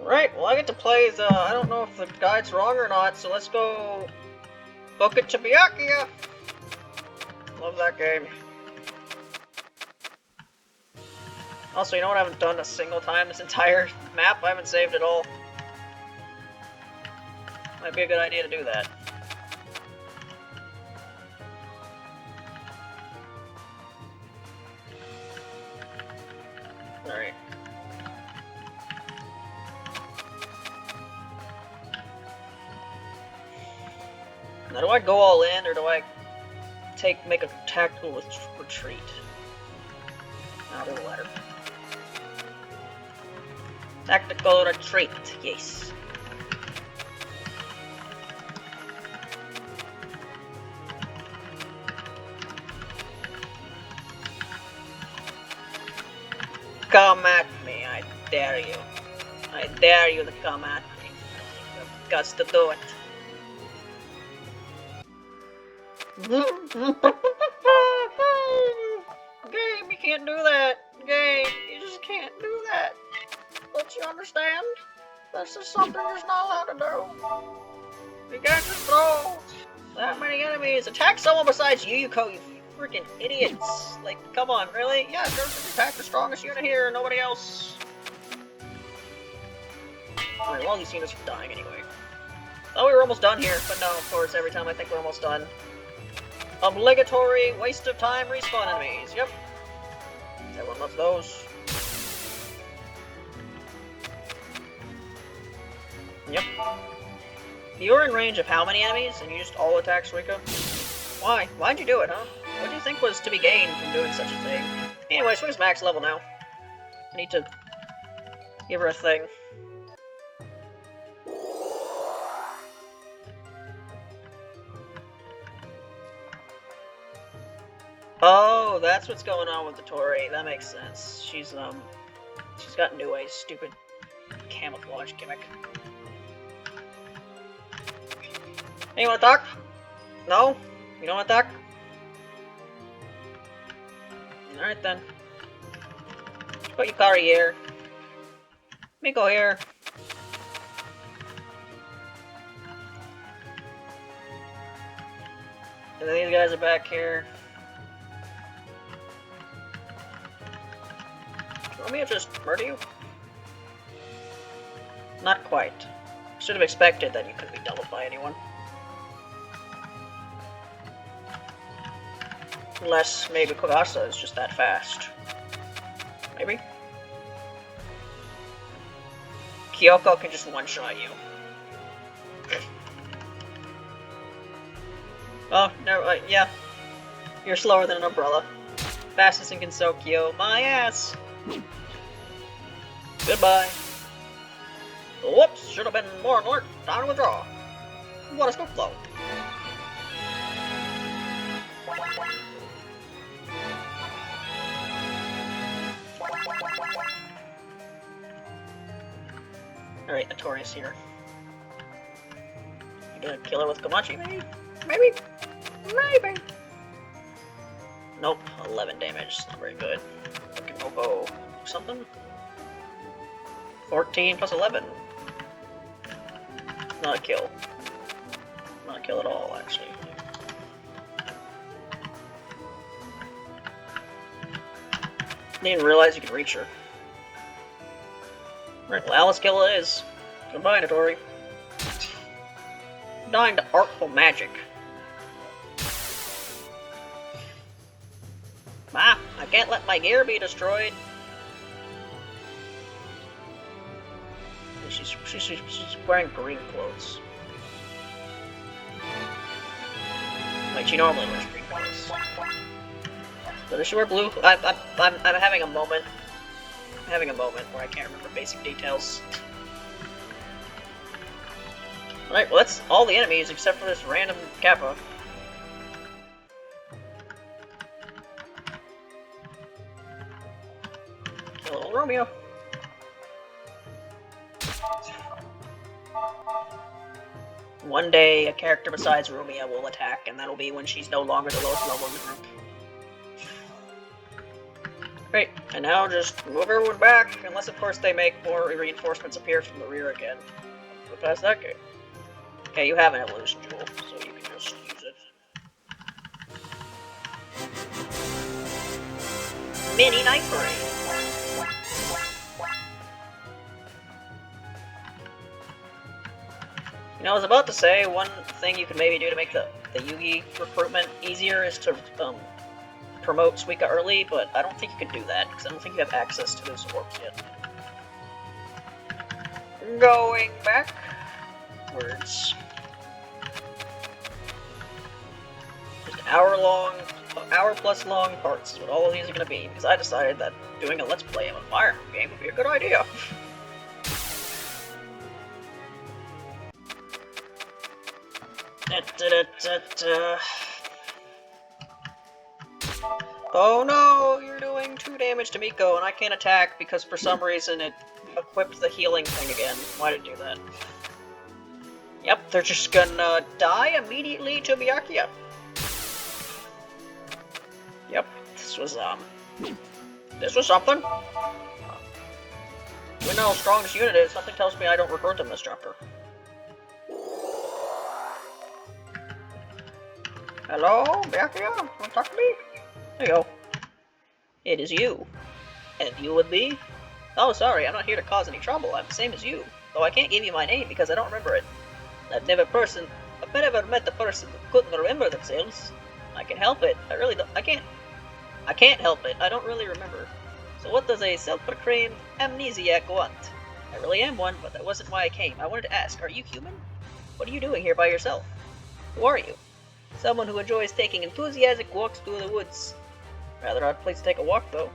S1: Right, well I get to play the... I don't know if the guide's wrong or not, so let's go... book it to Byakuya! Love that game. Also, you know what I haven't done a single time this entire map? I haven't saved at all. Might be a good idea to do that. Alright. Now, do I go all in, or do I make a tactical retreat? I'll do the latter. Tactical retreat, yes. Come at me, I dare you. I dare you to come at me. You've got to do it. Game, you can't do that. Game, you just can't do that. Don't you understand? This is something you're just not allowed to do. You can't just throw that many enemies. Attack someone besides Yuyuko, you freaking idiots. Like, come on, really? Yeah, just attack the strongest unit here, nobody else. Alright, well, these units are dying anyway. Oh, we were almost done here, but no, of course, every time I think we're almost done. Obligatory waste of time respawn enemies, yep. Everyone loves those. Yep. You're in range of how many enemies, and you just all attack Suika? Why? Why'd you do it, huh? What do you think was to be gained from doing such a thing? Anyway, Suika's max level now. I need to give her a thing. Oh, that's what's going on with the Tori. That makes sense. She's got new ways. Stupid camouflage gimmick. Hey, you wanna talk? No? You don't wanna talk? Alright then. Put Yukari here. Miko here. And then these guys are back here. Want me to just murder you? Not quite. Should have expected that you couldn't be doubled by anyone. Unless maybe Kogasa is just that fast. Maybe? Kyoko can just one-shot you. Oh, no, yeah. You're slower than an umbrella. Fastest in Gensou, my ass! Goodbye. Whoops, should have been more alert. Time to withdraw. What a scoop flow. Alright, Notorious here. You gonna kill her with Komachi, maybe? Maybe? Maybe! Nope, 11 damage. Not very good. Okinobo something? 14 plus 11. Not a kill. Not a kill at all, actually. Didn't even realize you could reach her. Right, well, Alice kill it is. Goodbye, Notori. Dying to artful magic. Ah, I can't let my gear be destroyed. She's wearing green clothes. Like she normally wears green clothes. So does she wear blue? I'm having a moment. I'm having a moment where I can't remember basic details. Alright, well that's all the enemies except for this random Kappa. Kill little Romeo. One day, a character besides Rumia will attack, and that'll be when she's no longer the lowest level in the group. Great, and now just move everyone back, unless of course they make more reinforcements appear from the rear again. Go past that gate. Okay, you have an evolution jewel, so you can just use it. Mini Night Parade! You know, I was about to say, one thing you could maybe do to make the Yugi recruitment easier is to promote Suika early, but I don't think you can do that, because I don't think you have access to those orbs yet. Going backwards. Just hour plus long parts is what all of these are going to be, because I decided that doing a Let's Play of a Fire game would be a good idea. Oh no, you're doing 2 damage to Miko, and I can't attack because for some reason it equipped the healing thing again. Why did it do that? Yep, they're just gonna die immediately to Byakuya. Yep, this was something. We know how strong this unit is. Something tells me I don't recruit them this chapter. Hello, Byakuya? Wanna talk to me? There you go. It is you. And you would be? Oh, sorry, I'm not here to cause any trouble. I'm the same as you. Though I can't give you my name because I don't remember it. I've never met a person who couldn't remember themselves. I can help it. I really don't. I can't help it. I don't really remember. So what does a self-proclaimed amnesiac want? I really am one, but that wasn't why I came. I wanted to ask, are you human? What are you doing here by yourself? Who are you? Someone who enjoys taking enthusiastic walks through the woods. Rather odd place to take a walk, though.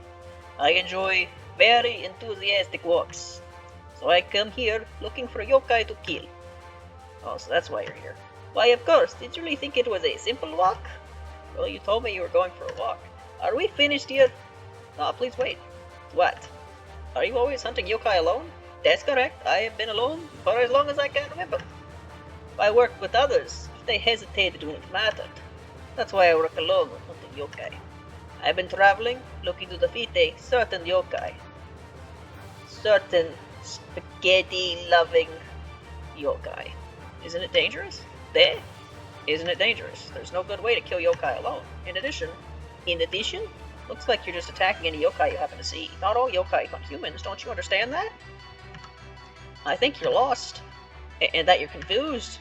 S1: I enjoy very enthusiastic walks. So I come here looking for a yokai to kill. Oh, so that's why you're here. Why, of course. Did you really think it was a simple walk? Well, you told me you were going for a walk. Are we finished yet? Oh, please wait. What? Are you always hunting yokai alone? That's correct. I have been alone for as long as I can remember. I worked with others. They hesitated when it mattered. That's why I work alone when hunting yokai. I've been traveling, looking to defeat a certain yokai. Certain spaghetti-loving yokai. Isn't it dangerous? Isn't it dangerous? There's no good way to kill yokai alone. In addition, looks like you're just attacking any yokai you happen to see. Not all yokai hunt humans, don't you understand that? I think you're lost. And that you're confused.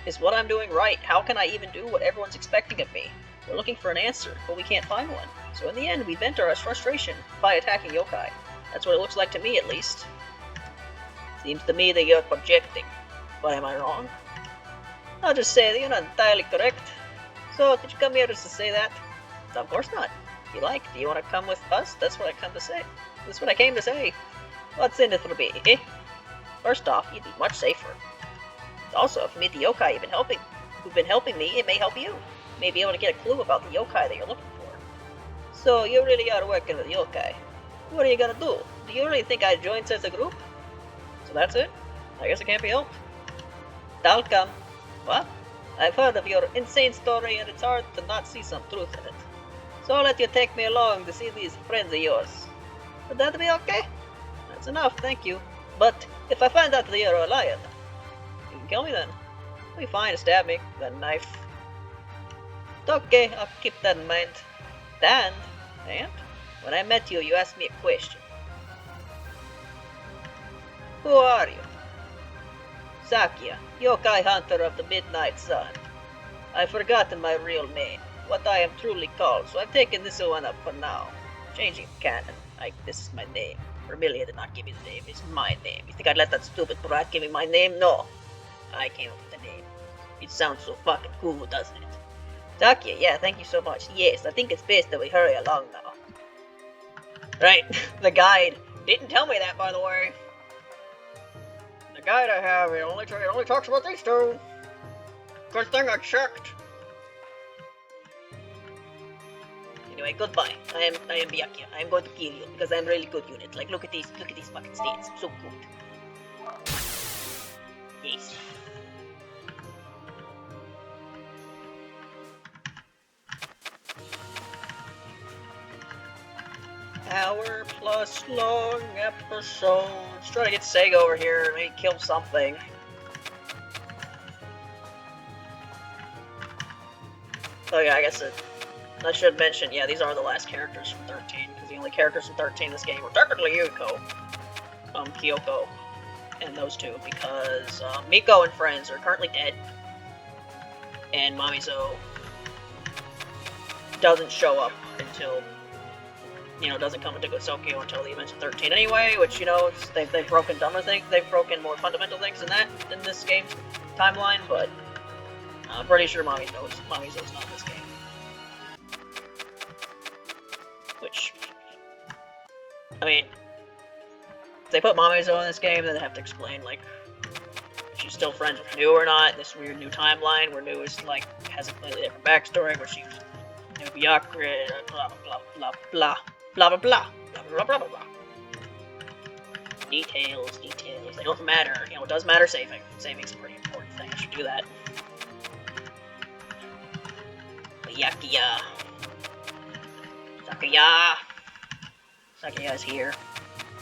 S1: Is what I'm doing right? How can I even do what everyone's expecting of me? We're looking for an answer, but we can't find one. So in the end, we vent our frustration by attacking yokai. That's what it looks like to me, at least. Seems to me that you're projecting. But am I wrong? I'll just say that you're not entirely correct. So, did you come here just to say that? Of course not. If you like, do you want to come with us? That's what I come to say. That's what I came to say. What's in it for me, eh? First off, you'd be much safer. Also, if you meet the yokai who've been helping me, it may help you. You may be able to get a clue about the yokai that you're looking for. So, you really are working with yokai. What are you gonna do? Do you really think I joined such a group? So that's it? I guess it can't be helped. I'll come. What? I've heard of your insane story and it's hard to not see some truth in it. So I'll let you take me along to see these friends of yours. Would that be okay? That's enough, thank you. But if I find out that you're a lion, you can kill me then. It'll be fine to stab me with that knife. Okay, I'll keep that in mind. And when I met you, you asked me a question. Who are you? Sakia, yokai hunter of the Midnight Sun. I've forgotten my real name, what I am truly called, so I've taken this one up for now. Changing canon. This is my name. Vermilia did not give me the name, it's my name. You think I'd let that stupid brat give me my name? No. I came up with the name. It sounds so fucking cool, doesn't it? Sakia, yeah, thank you so much. Yes, I think it's best that we hurry along now. Right, the guide didn't tell me that, by the way. The guide I have, it only talks about these two. Good thing I checked. Anyway, goodbye. I am Byakuya. I am going to kill you because I'm really good unit. Like, look at these fucking stats. I'm so good. Yes. Hour plus long episodes. Try to get Sega over here, maybe kill something. Oh yeah, I guess I should mention, yeah, these are the last characters from 13, because the only characters from 13 in this game were technically Kyoko, and those two, because Miko and friends are currently dead, and Mamizo doesn't show up until, doesn't come into Gensou until the events of 13 anyway, which, they've broken dumber things, they've broken more fundamental things than that in this game's timeline, but I'm pretty sure Mamizo's not in this game. Which, I mean, if they put Mamizo in this game, then they have to explain, like, if she's still friends with New or not, this weird new timeline where New is, like, has a completely different backstory, where she's New Byakuya, blah blah blah blah blah blah blah blah blah blah blah blah. Details, they don't matter. It does matter saving. Saving's a pretty important thing, I should do that. Byakuya. Sakuya is here.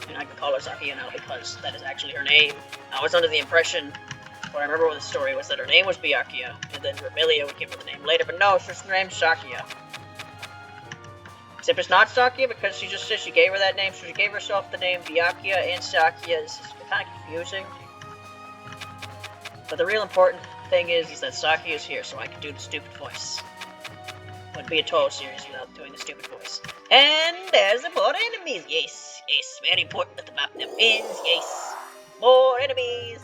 S1: And I can call her Sakuya now because that is actually her name. I was under the impression, what I remember with the story was that her name was Byakuya, and then Vermilia would give her the name later, but no, it's just her name's Sakuya. Except it's not Sakuya because she just says she gave her that name, so she gave herself the name Byakuya and Sakuya. This is kind of confusing. But the real important thing is that Sakuya is here, so I can do the stupid voice. Wouldn't be a total series without doing the stupid voice. And there's the more enemies, yes, very important that the map never ends, yes. More enemies!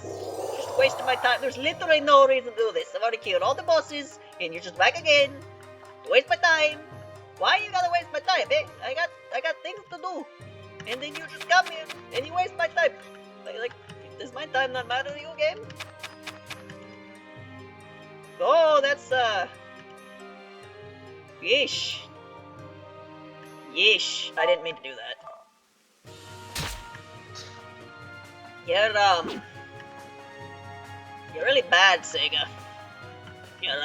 S1: Just wasting my time, there's literally no reason to do this. I've already killed all the bosses, and you're just back again to waste my time. Why you gotta waste my time, eh? I got things to do. And then you just come here, and you waste my time. Like, does my time not matter to you, game? Oh, that's, Yeesh. Yeesh. I didn't mean to do that. You're really bad, Sega. You're,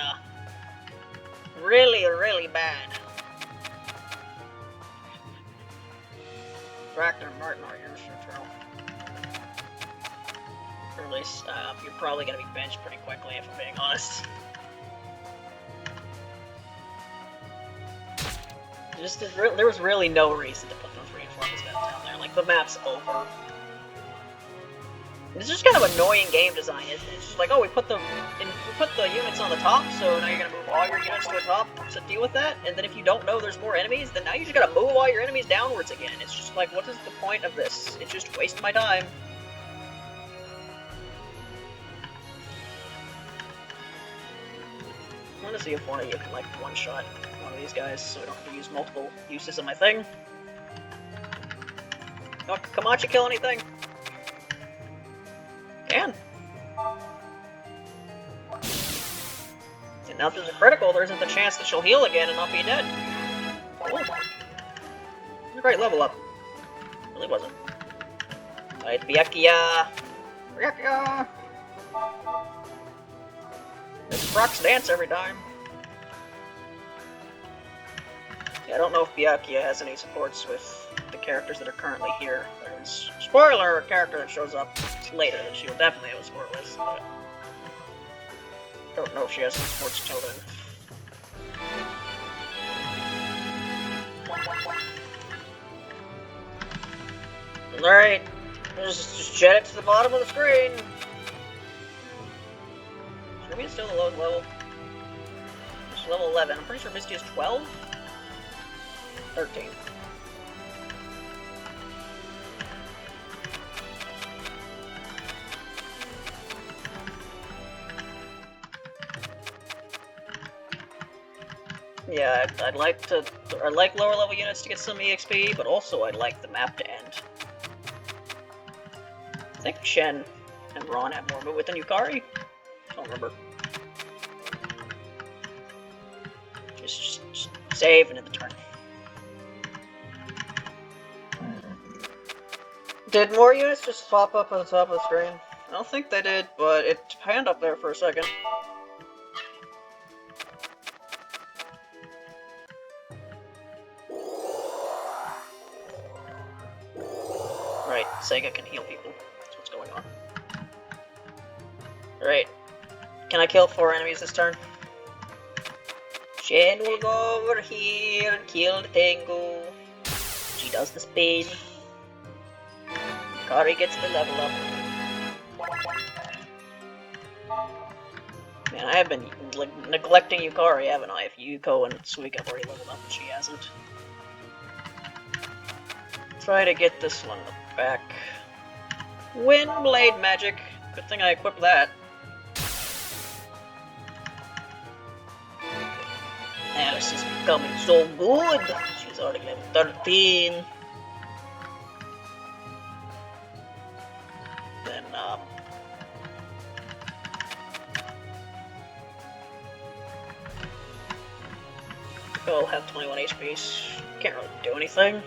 S1: really, really bad. Tractor and Martin are yours, True. Or at least, you're probably gonna be benched pretty quickly, if I'm being honest. There was really no reason to put those reinforcements down there. Like, the map's over. It's just kind of annoying game design, isn't it? It's just like, oh, we put the units on the top, so now you're gonna move all your units to the top to deal with that. And then if you don't know there's more enemies, then now you just gotta move all your enemies downwards again. It's just like, what is the point of this? It just wastes my time. I want to see if one of you can, like, one-shot one of these guys, so I don't have to use multiple uses of my thing. Oh, Kamachi kill anything? Can. And now if there's a critical, there isn't the chance that she'll heal again and not be dead. Cool. A great level up. Really wasn't. Alright, Byakuya! Byakuya! This Brock's dance every time. Yeah, I don't know if Byakuya has any supports with the characters that are currently here. There's, spoiler, a character that shows up later that she'll definitely have a support with, but I don't know if she has any supports until then. Alright, just jet it to the bottom of the screen. Is still the lowest level? It's level 11. I'm pretty sure Misty is 12? 13. Yeah, I'd like lower level units to get some EXP, but also I'd like the map to end. I think Shen and Ron have more movement than Yukari. I don't remember. Just save and end the turn. Did more units just pop up on the top of the screen? I don't think they did, but it panned up there for a second. Right, Sega can heal people. That's what's going on. Right. Can I kill 4 enemies this turn? Shen will go over here and kill the Tengu. She does the spin. Kari gets the level up. Man, I have been neglecting Yukari, haven't I? If Yuko and Suika have already leveled up and she hasn't. Try to get this one back. Windblade magic. Good thing I equipped that. Alice is becoming so good. She's already level 13. Then, I'll have 21 HP. Can't really do anything.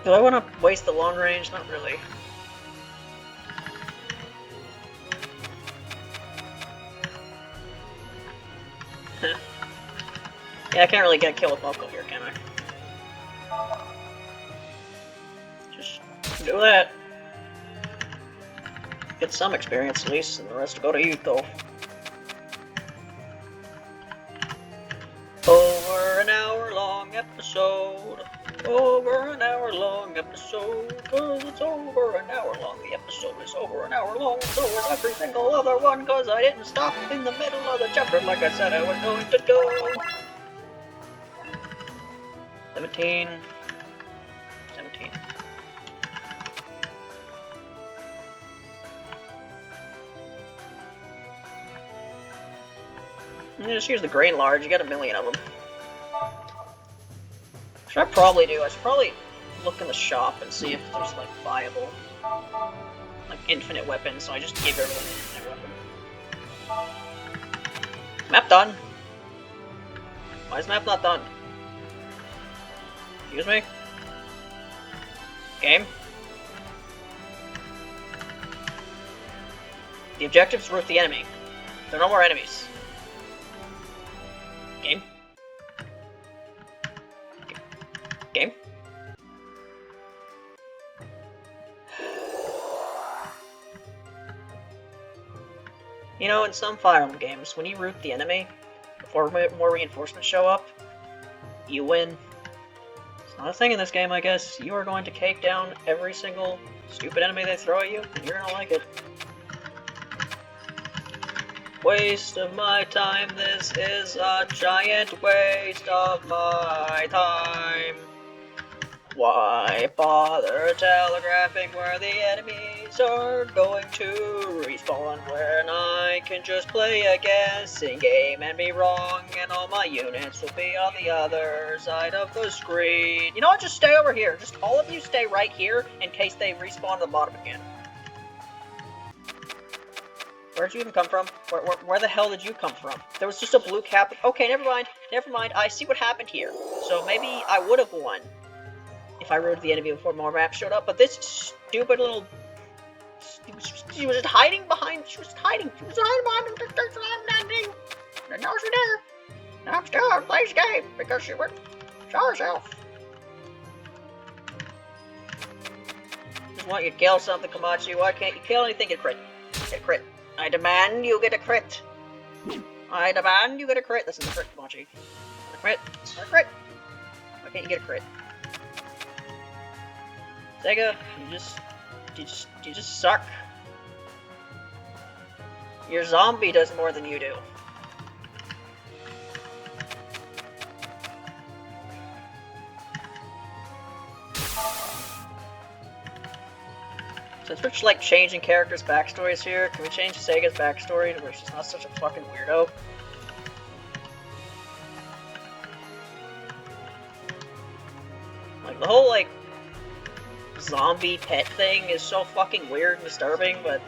S1: Do I want to waste the long range? Not really. Yeah, I can't really get a kill with Miko here, can I? Just do that. Get some experience at least, and the rest will go to Yuko. Over an hour long episode. Over an hour long episode. Cause it's over an hour long. The episode is over an hour long. So is every single other one. Cause I didn't stop in the middle of the chapter like I said I was going to do. 17. Just use the grain large, you got a million of them. Should I probably do? I should probably look in the shop and see if there's like viable, like infinite weapons, so I just give everyone an infinite weapon. Map done! Why is map not done? Excuse me? Game? The objective is root the enemy. There are no more enemies. Game? Game? You know, in some Fire Emblem games, when you root the enemy, before more reinforcements show up, you win. It's not a thing in this game, I guess. You are going to cake down every single stupid enemy they throw at you, and you're gonna like it. Waste of my time, this is a giant waste of my time. Why bother telegraphing where the enemies are going to respawn when I can just play a guessing game and be wrong and all my units will be on the other side of the screen. You know what, just stay over here. Just all of you stay right here in case they respawn at the bottom again. Where'd you even come from? Where the hell did you come from? There was just a blue cap. Okay, never mind. Never mind. I see what happened here. So maybe I would have won if I rode the enemy before more maps showed up. But this stupid little... She was just hiding behind... She was hiding. She was hiding behind him. And now she's there. Now I'm still out of play this game because she went... Show herself. Just want you to kill something, Komachi. Why can't you kill anything? Get crit. Get crit. I demand you get a crit. I demand you get a crit. This is a crit, Komachi. A crit. A crit. Why can't you get a crit? Sega, you just suck. Your zombie does more than you do. Since we're just like changing characters' backstories here, can we change Sega's backstory to where she's not such a fucking weirdo? Like the whole like zombie pet thing is so fucking weird and disturbing, but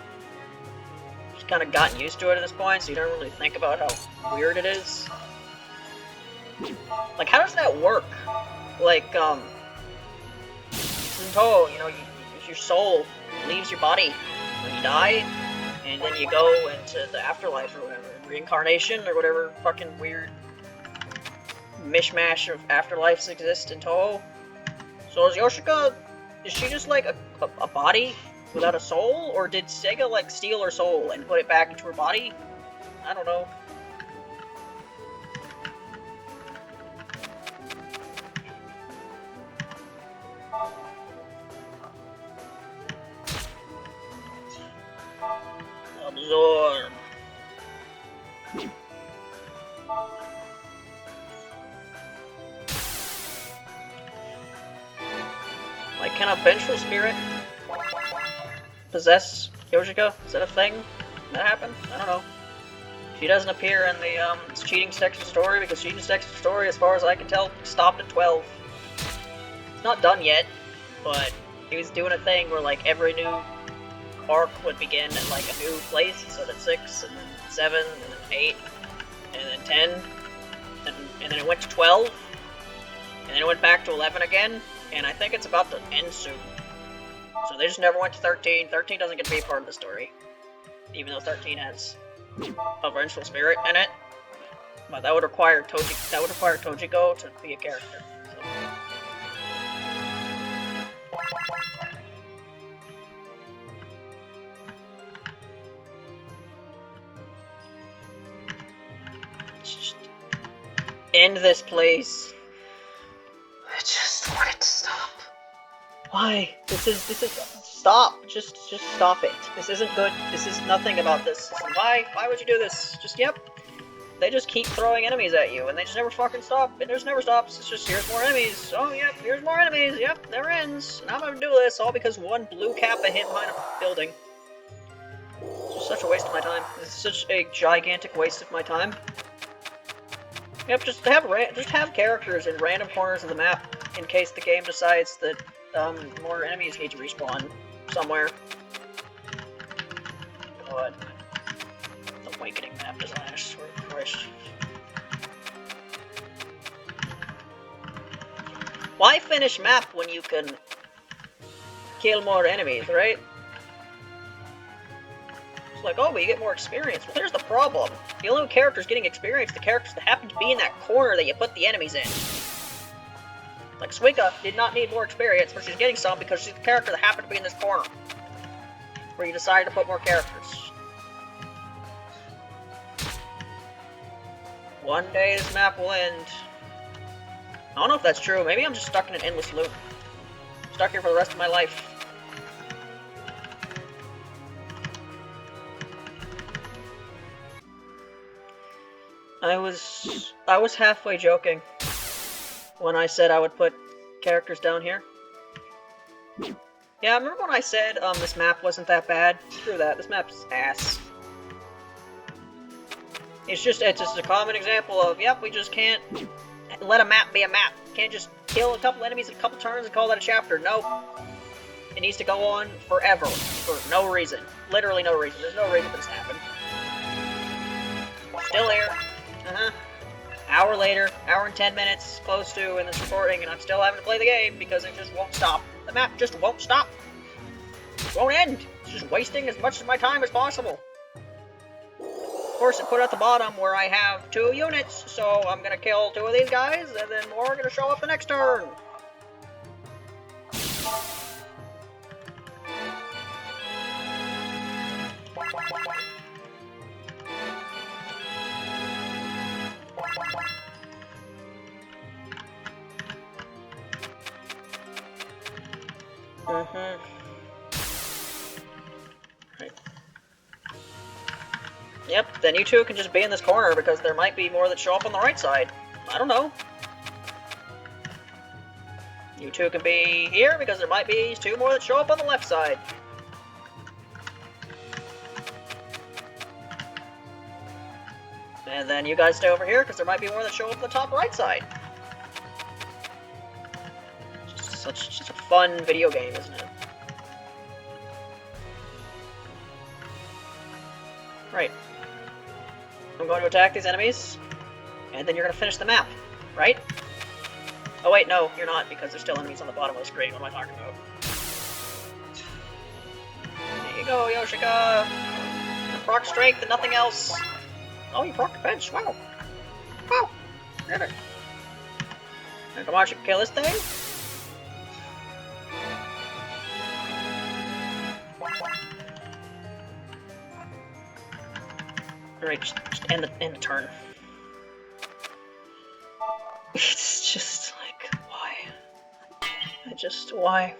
S1: just kind of gotten used to it at this point, so you don't really think about how weird it is. Like, how does that work? Like, Zinto, you know, your soul leaves your body when you die, and then you go into the afterlife or whatever, reincarnation or whatever fucking weird mishmash of afterlives exist in Toho. So is Yoshika, is she just like a body without a soul, or did Sega like steal her soul and put it back into her body? I don't know. Absorb. Like, can a vengeful spirit possess Yoshika? Is that a thing that happened? I don't know. She doesn't appear in the cheating section story because cheating section story, as far as I can tell, stopped at 12. It's not done yet, but he was doing a thing where like every new arc would begin at like a new place, so that 6, and then 7, and then 8, and then 10, and then it went to 12, and then it went back to 11 again, and I think it's about to end soon. So they just never went to 13. 13 doesn't get to be a part of the story, even though 13 has a vengeful spirit in it. But that would require Tojiko to be a character. So. Just end this place. I just want it to stop. Why? This is stop. Just stop it. This isn't good. This is nothing about this. Why would you do this? Just yep. They just keep throwing enemies at you, and they just never fucking stop. It just never stops. It's just here's more enemies. Oh yep, here's more enemies. Yep, never ends. And I'm gonna do this all because one blue kappa hit behind a building. It's just such a waste of my time. It's such a gigantic waste of my time. Yep, just have characters in random corners of the map in case the game decides that more enemies need to respawn somewhere. God. Awakening map design, I swear to Christ. Why finish map when you can kill more enemies, right? It's like, oh, but you get more experience. Well, here's the problem. The only characters getting experience, the characters that happen to be in that corner that you put the enemies in. Like, Suika did not need more experience, but she's getting some because she's the character that happened to be in this corner. Where you decided to put more characters. One day this map will end. I don't know if that's true. Maybe I'm just stuck in an endless loop. I'm stuck here for the rest of my life. I was halfway joking when I said I would put characters down here. Yeah, remember when I said this map wasn't that bad? Screw that, this map's ass. It's just a common example of, yep, we just can't let a map be a map. Can't just kill a couple enemies in a couple turns and call that a chapter. Nope. It needs to go on forever, for no reason. Literally no reason. There's no reason for this to happen. Still here. Hour later, hour and 10 minutes, close to in this recording, and I'm still having to play the game because it just won't stop. The map just won't stop. It won't end. It's just wasting as much of my time as possible. Of course, it put at the bottom where I have 2 units, so I'm gonna kill 2 of these guys, and then more are gonna show up the next turn. Right. Yep, then you two can just be in this corner because there might be more that show up on the right side. I don't know. You two can be here because there might be 2 more that show up on the left side. And then you guys stay over here because there might be more that show up on the top right side. Just a fun video game, isn't it? Right. I'm going to attack these enemies, and then you're going to finish the map. Right? Oh wait, no, you're not, because there's still enemies on the bottom of the screen. What am I talking about? There you go, Yoshika! Proc strength and nothing else. Oh, you proc defense. Wow. Wow. Did it. And come on, you can kill this thing. Alright, just end the turn. It's just like, why?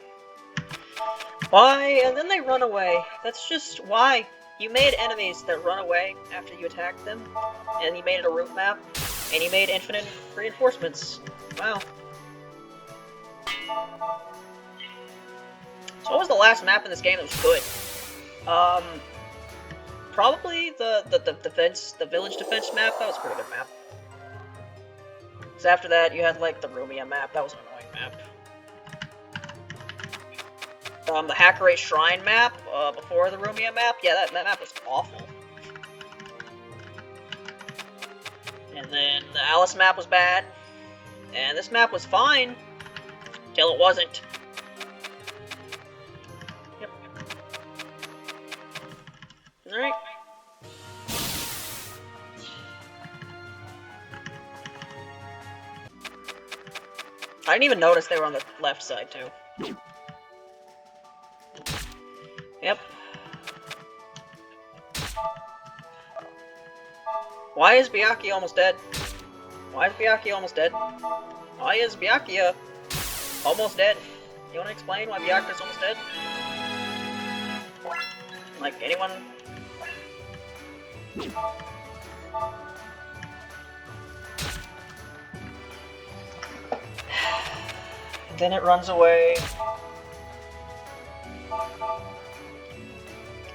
S1: Why? And then they run away. That's just why. You made enemies that run away after you attacked them, and you made it a route map, and you made infinite reinforcements. Wow. So what was the last map in this game that was good? Probably the village defense map. That was a pretty good map. Because after that, you had like the Rumia map. That was an annoying map. The Hakurei Shrine map, before the Rumia map, yeah, that map was awful. And then the Alice map was bad. And this map was fine, till it wasn't. Yep. Alright. I didn't even notice they were on the left side, too. Yep. Why is Byakuya almost dead? Why is Byakuya almost dead? Why is Byakuya almost dead? You wanna explain why Byakuya's almost dead? Like, anyone? Then it runs away.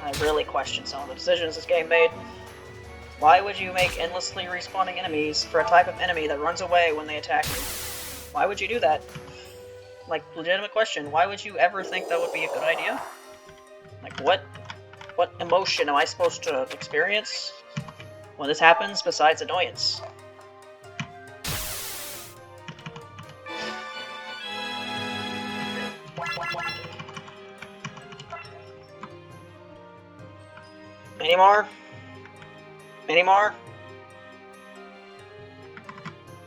S1: I really question some of the decisions this game made. Why would you make endlessly respawning enemies for a type of enemy that runs away when they attack you? Why would you do that? Like, legitimate question, why would you ever think that would be a good idea? Like, what emotion am I supposed to experience when this happens besides annoyance? Any more? Any more?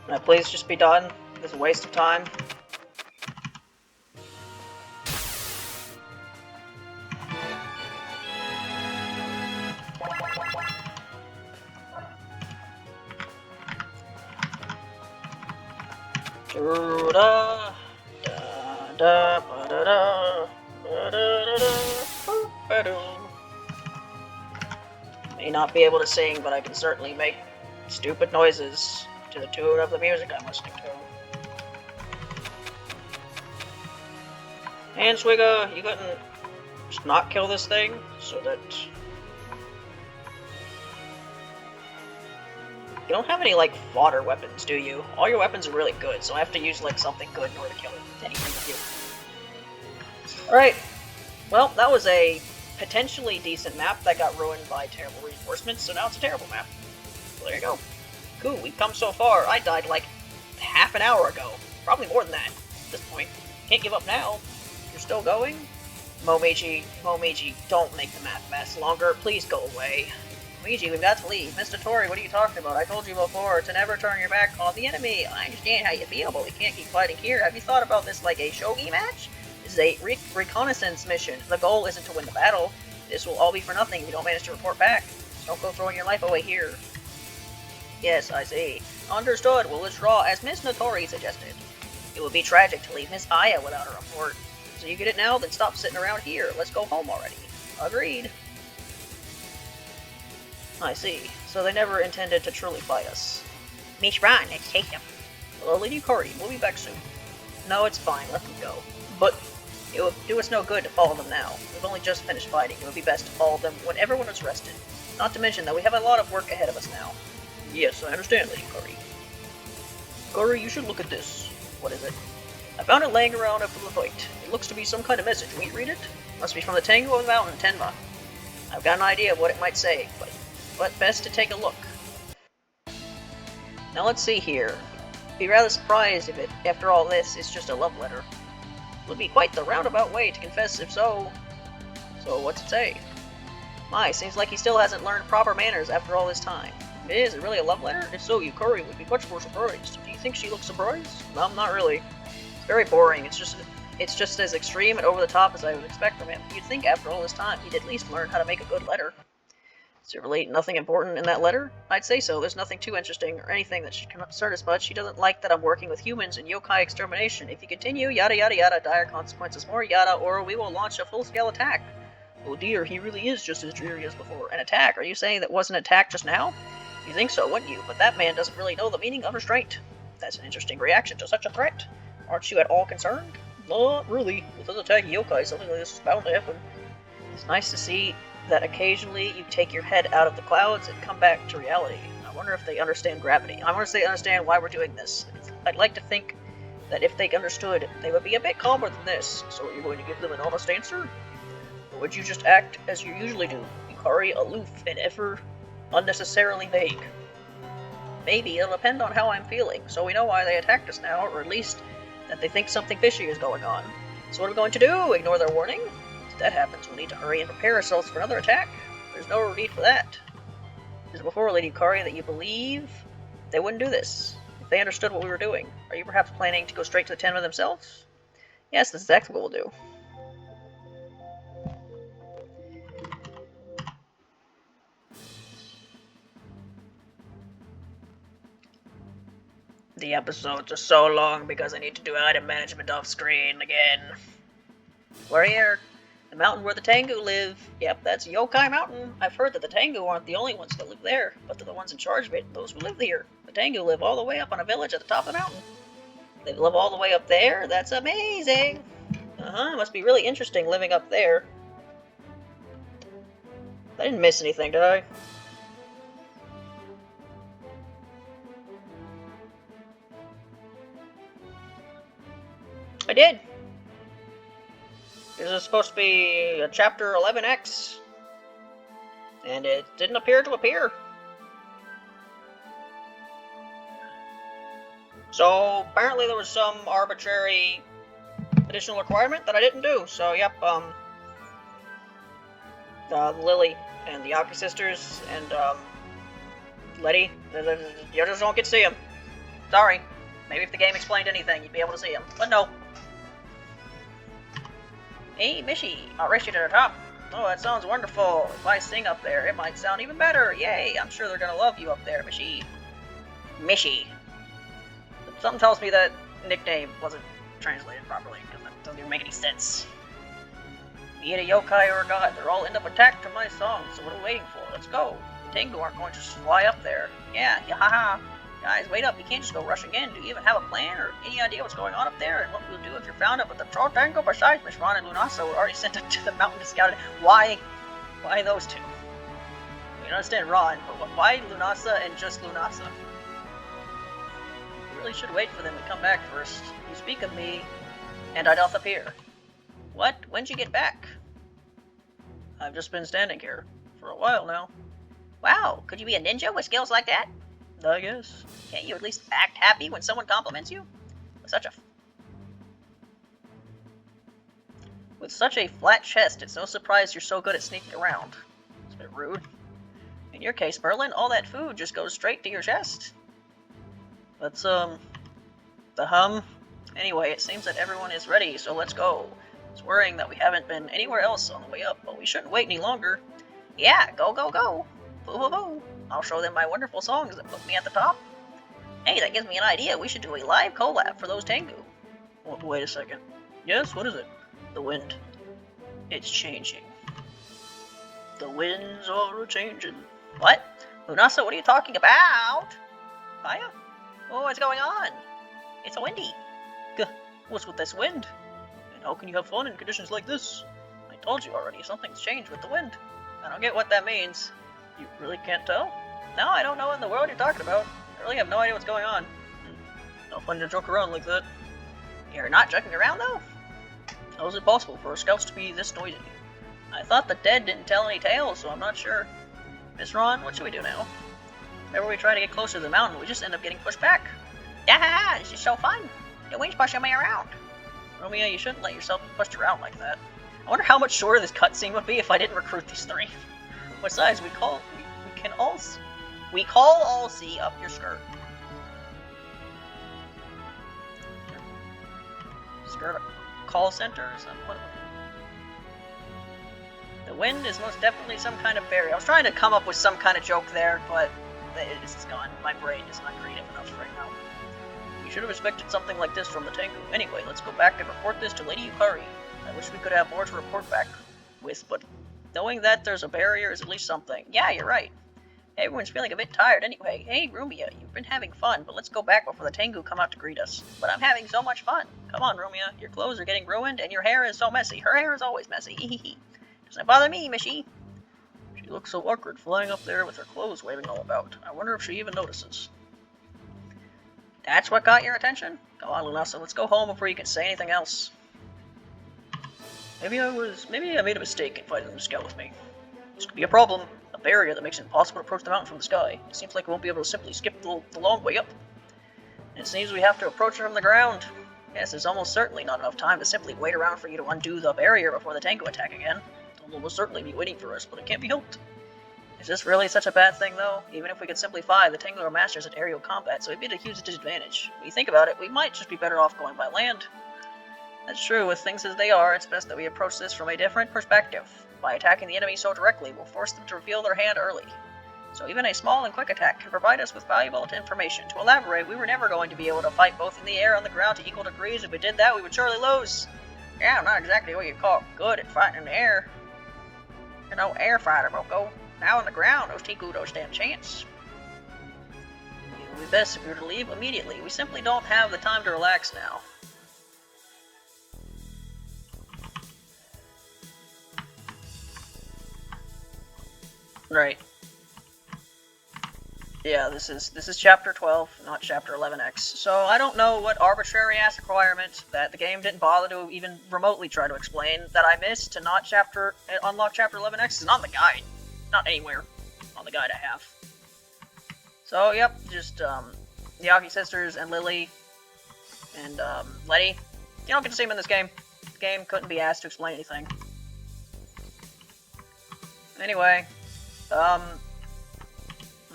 S1: Now, please just be done. This is a waste of time. Da da da ba da da ba da da da ba da. May not be able to sing, but I can certainly make stupid noises to the tune of the music I'm listening to. And Swigga, you couldn't just not kill this thing so that you don't have any like fodder weapons, do you? All your weapons are really good, so I have to use like something good in order to kill anything with you. Alright, well, that was a potentially decent map that got ruined by terrible reinforcements, so now it's a terrible map. So there you go. Cool, we've come so far. I died like half an hour ago. Probably more than that at this point. Can't give up now. You're still going? Momiji, don't make the map last longer. Please go away. Momiji, we've got to leave. Mr. Tori, what are you talking about? I told you before to never turn your back on the enemy. I understand how you feel, but we can't keep fighting here. Have you thought about this like a shogi match? This is a reconnaissance mission. The goal isn't to win the battle. This will all be for nothing if you don't manage to report back. Don't go throwing your life away here. Yes, I see. Understood. We'll withdraw as Miss Notori suggested. It would be tragic to leave Miss Aya without a report. So you get it now? Then stop sitting around here. Let's go home already. Agreed. I see. So they never intended to truly fight us. Miss Ron, let's take them. Well, Lady Cory, we'll be back soon. No, it's fine. Let them go. But it would do us no good to follow them now. We've only just finished fighting. It would be best to follow them when everyone is rested. Not to mention that we have a lot of work ahead of us now. Yes, I understand, Lady Cory. Cory, you should look at this. What is it? I found it laying around after the fight. It looks to be some kind of message. Will you read it? Must be from the Tengu of the Mountain, Tenma. I've got an idea of what it might say, but best to take a look. Now let's see here. Be rather surprised if it, after all this, is just a love letter. It would be quite the roundabout way to confess if so. So what's it say? My, seems like he still hasn't learned proper manners after all this time. Is it really a love letter? If so, Yukari would be much more surprised. Do you think she looks surprised? No, not really. It's very boring. It's just as extreme and over the top as I would expect from him. You'd think after all this time he'd at least learn how to make a good letter. Is there really nothing important in that letter? I'd say so. There's nothing too interesting or anything that should concern us much. He doesn't like that I'm working with humans in yokai extermination. If you continue, yada yada yada, dire consequences, more yada, or we will launch a full-scale attack. Oh dear, he really is just as dreary as before. An attack? Are you saying that wasn't an attack just now? You think so, wouldn't you? But that man doesn't really know the meaning of restraint. That's an interesting reaction to such a threat. Aren't you at all concerned? Not really. With us attacking yokai, something like this is bound to happen. It's nice to see that occasionally you take your head out of the clouds and come back to reality. I wonder if they understand gravity. I wonder if they understand why we're doing this. I'd like to think that if they understood, they would be a bit calmer than this. So are you going to give them an honest answer? Or would you just act as you usually do? Yukari, aloof, and ever unnecessarily vague. Maybe it'll depend on how I'm feeling, so we know why they attacked us now, or at least that they think something fishy is going on. So what are we going to do? Ignore their warning? If that happens, we'll need to hurry and prepare ourselves for another attack. There's no need for that. Is it before Lady Yukari that you believe they wouldn't do this? If they understood what we were doing, are you perhaps planning to go straight to the Tenma themselves? Yes, that's exactly what we'll do. The episodes are so long because I need to do item management off screen again. We're here. The mountain where the Tengu live. Yep, that's Yokai Mountain. I've heard that the Tengu aren't the only ones that live there, but they're the ones in charge of it, those who live here. The Tengu live all the way up on a village at the top of the mountain. They live all the way up there? That's amazing! Must be really interesting living up there. I didn't miss anything, did I? I did! This is supposed to be a chapter 11X. And it didn't appear to appear. So, apparently there was some arbitrary additional requirement that I didn't do. So, yep, Lily and the Aki sisters and, Letty, you just don't get to see them. Sorry. Maybe if the game explained anything, you'd be able to see them. But no. Hey, Mishi, I'll race you to the top. Oh, that sounds wonderful. If I sing up there, it might sound even better. Yay, I'm sure they're gonna love you up there, Mishi. Mishi. But something tells me that nickname wasn't translated properly, because that doesn't even make any sense. Be it a yokai or a god, they'll all end up attacked to my song, so what are we waiting for? Let's go. The Tengu aren't going to just fly up there. Yeah, haha. Guys, wait up, you can't just go rushing in. Do you even have a plan or any idea what's going on up there and what we'll do if you're found up with the Troll Tango? Besides, Miss Ron and Lunasa were already sent up to the mountain to scout it. Why those two? I can understand Ron, but why Lunasa and just Lunasa? We really should wait for them to come back first. You speak of me, and I doth appear. What? When'd you get back? I've just been standing here for a while now. Wow, could you be a ninja with skills like that? I guess. Can't you at least act happy when someone compliments you? With such a flat chest, it's no surprise you're so good at sneaking around. It's a bit rude. In your case, Merlin, all that food just goes straight to your chest. Let's, the hum. Anyway, it seems that everyone is ready, so let's go. It's worrying that we haven't been anywhere else on the way up, but we shouldn't wait any longer. Yeah, go, go, go! Boo, boo, boo! I'll show them my wonderful songs that put me at the top. Hey, that gives me an idea. We should do a live collab for those Tengu. Oh, wait a second. Yes, what is it? The wind. It's changing. The winds are a-changing. What? Lunasa, what are you talking about? Kaya? Oh, what's going on? It's so windy. What's with this wind? And how can you have fun in conditions like this? I told you already, something's changed with the wind. I don't get what that means. You really can't tell? No, I don't know what in the world you're talking about. I really have no idea what's going on. No fun to joke around like that. You're not joking around, though? How is it possible for our scouts to be this noisy? I thought the dead didn't tell any tales, so I'm not sure. Miss Ron, what should we do now? Whenever we try to get closer to the mountain, we just end up getting pushed back. Yeah, is so fun. The wind's pushing me around. Romeo, you shouldn't let yourself be pushed around like that. I wonder how much shorter this cutscene would be if I didn't recruit these three. Besides, we can all see up your skirt. Skirt call center or something. The wind is most definitely some kind of barrier. I was trying to come up with some kind of joke there, but it's gone. My brain is not creative enough right now. You should have expected something like this from the Tengu. Anyway, let's go back and report this to Lady Yukari. I wish we could have more to report back with, but knowing that there's a barrier is at least something. Yeah, you're right. Everyone's feeling a bit tired anyway. Hey, Rumia, you've been having fun, but let's go back before the Tengu come out to greet us. But I'm having so much fun. Come on, Rumia. Your clothes are getting ruined, and your hair is so messy. Her hair is always messy. Doesn't bother me, Mishi. She looks so awkward flying up there with her clothes waving all about. I wonder if she even notices. That's what got your attention? Come on, Lunasa, let's go home before you can say anything else. Maybe I made a mistake inviting them to scout with me. This could be a problem. A barrier that makes it impossible to approach the mountain from the sky. It seems like we won't be able to simply skip the long way up. And it seems we have to approach it from the ground. Yes, there's almost certainly not enough time to simply wait around for you to undo the barrier before the Tengu attack again. They'll almost certainly be waiting for us, but it can't be helped. Is this really such a bad thing, though? Even if we could simply fly, the Tengu are masters at aerial combat, so it'd be at a huge disadvantage. When you think about it, we might just be better off going by land. That's true, with things as they are, it's best that we approach this from a different perspective. By attacking the enemy so directly, we'll force them to reveal their hand early. So even a small and quick attack can provide us with valuable information. To elaborate, we were never going to be able to fight both in the air and on the ground to equal degrees. If we did that, we would surely lose. Yeah, I'm not exactly what you'd call good at fighting in the air. You're no air fighter, Miko. Now on the ground, those Tengu don't stand a chance. It would be best if we were to leave immediately. We simply don't have the time to relax now. Right. Yeah, this is chapter 12, not chapter 11X. So I don't know what arbitrary-ass requirement that the game didn't bother to even remotely try to explain that I missed to not unlock chapter 11X. It's not in the guide. Not anywhere on the guide I have. So, yep, just the Yaki sisters and Lily and Letty. You don't get to see them in this game. The game couldn't be asked to explain anything. Anyway, I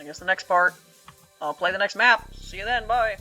S1: guess the next part, I'll play the next map. See you then, bye!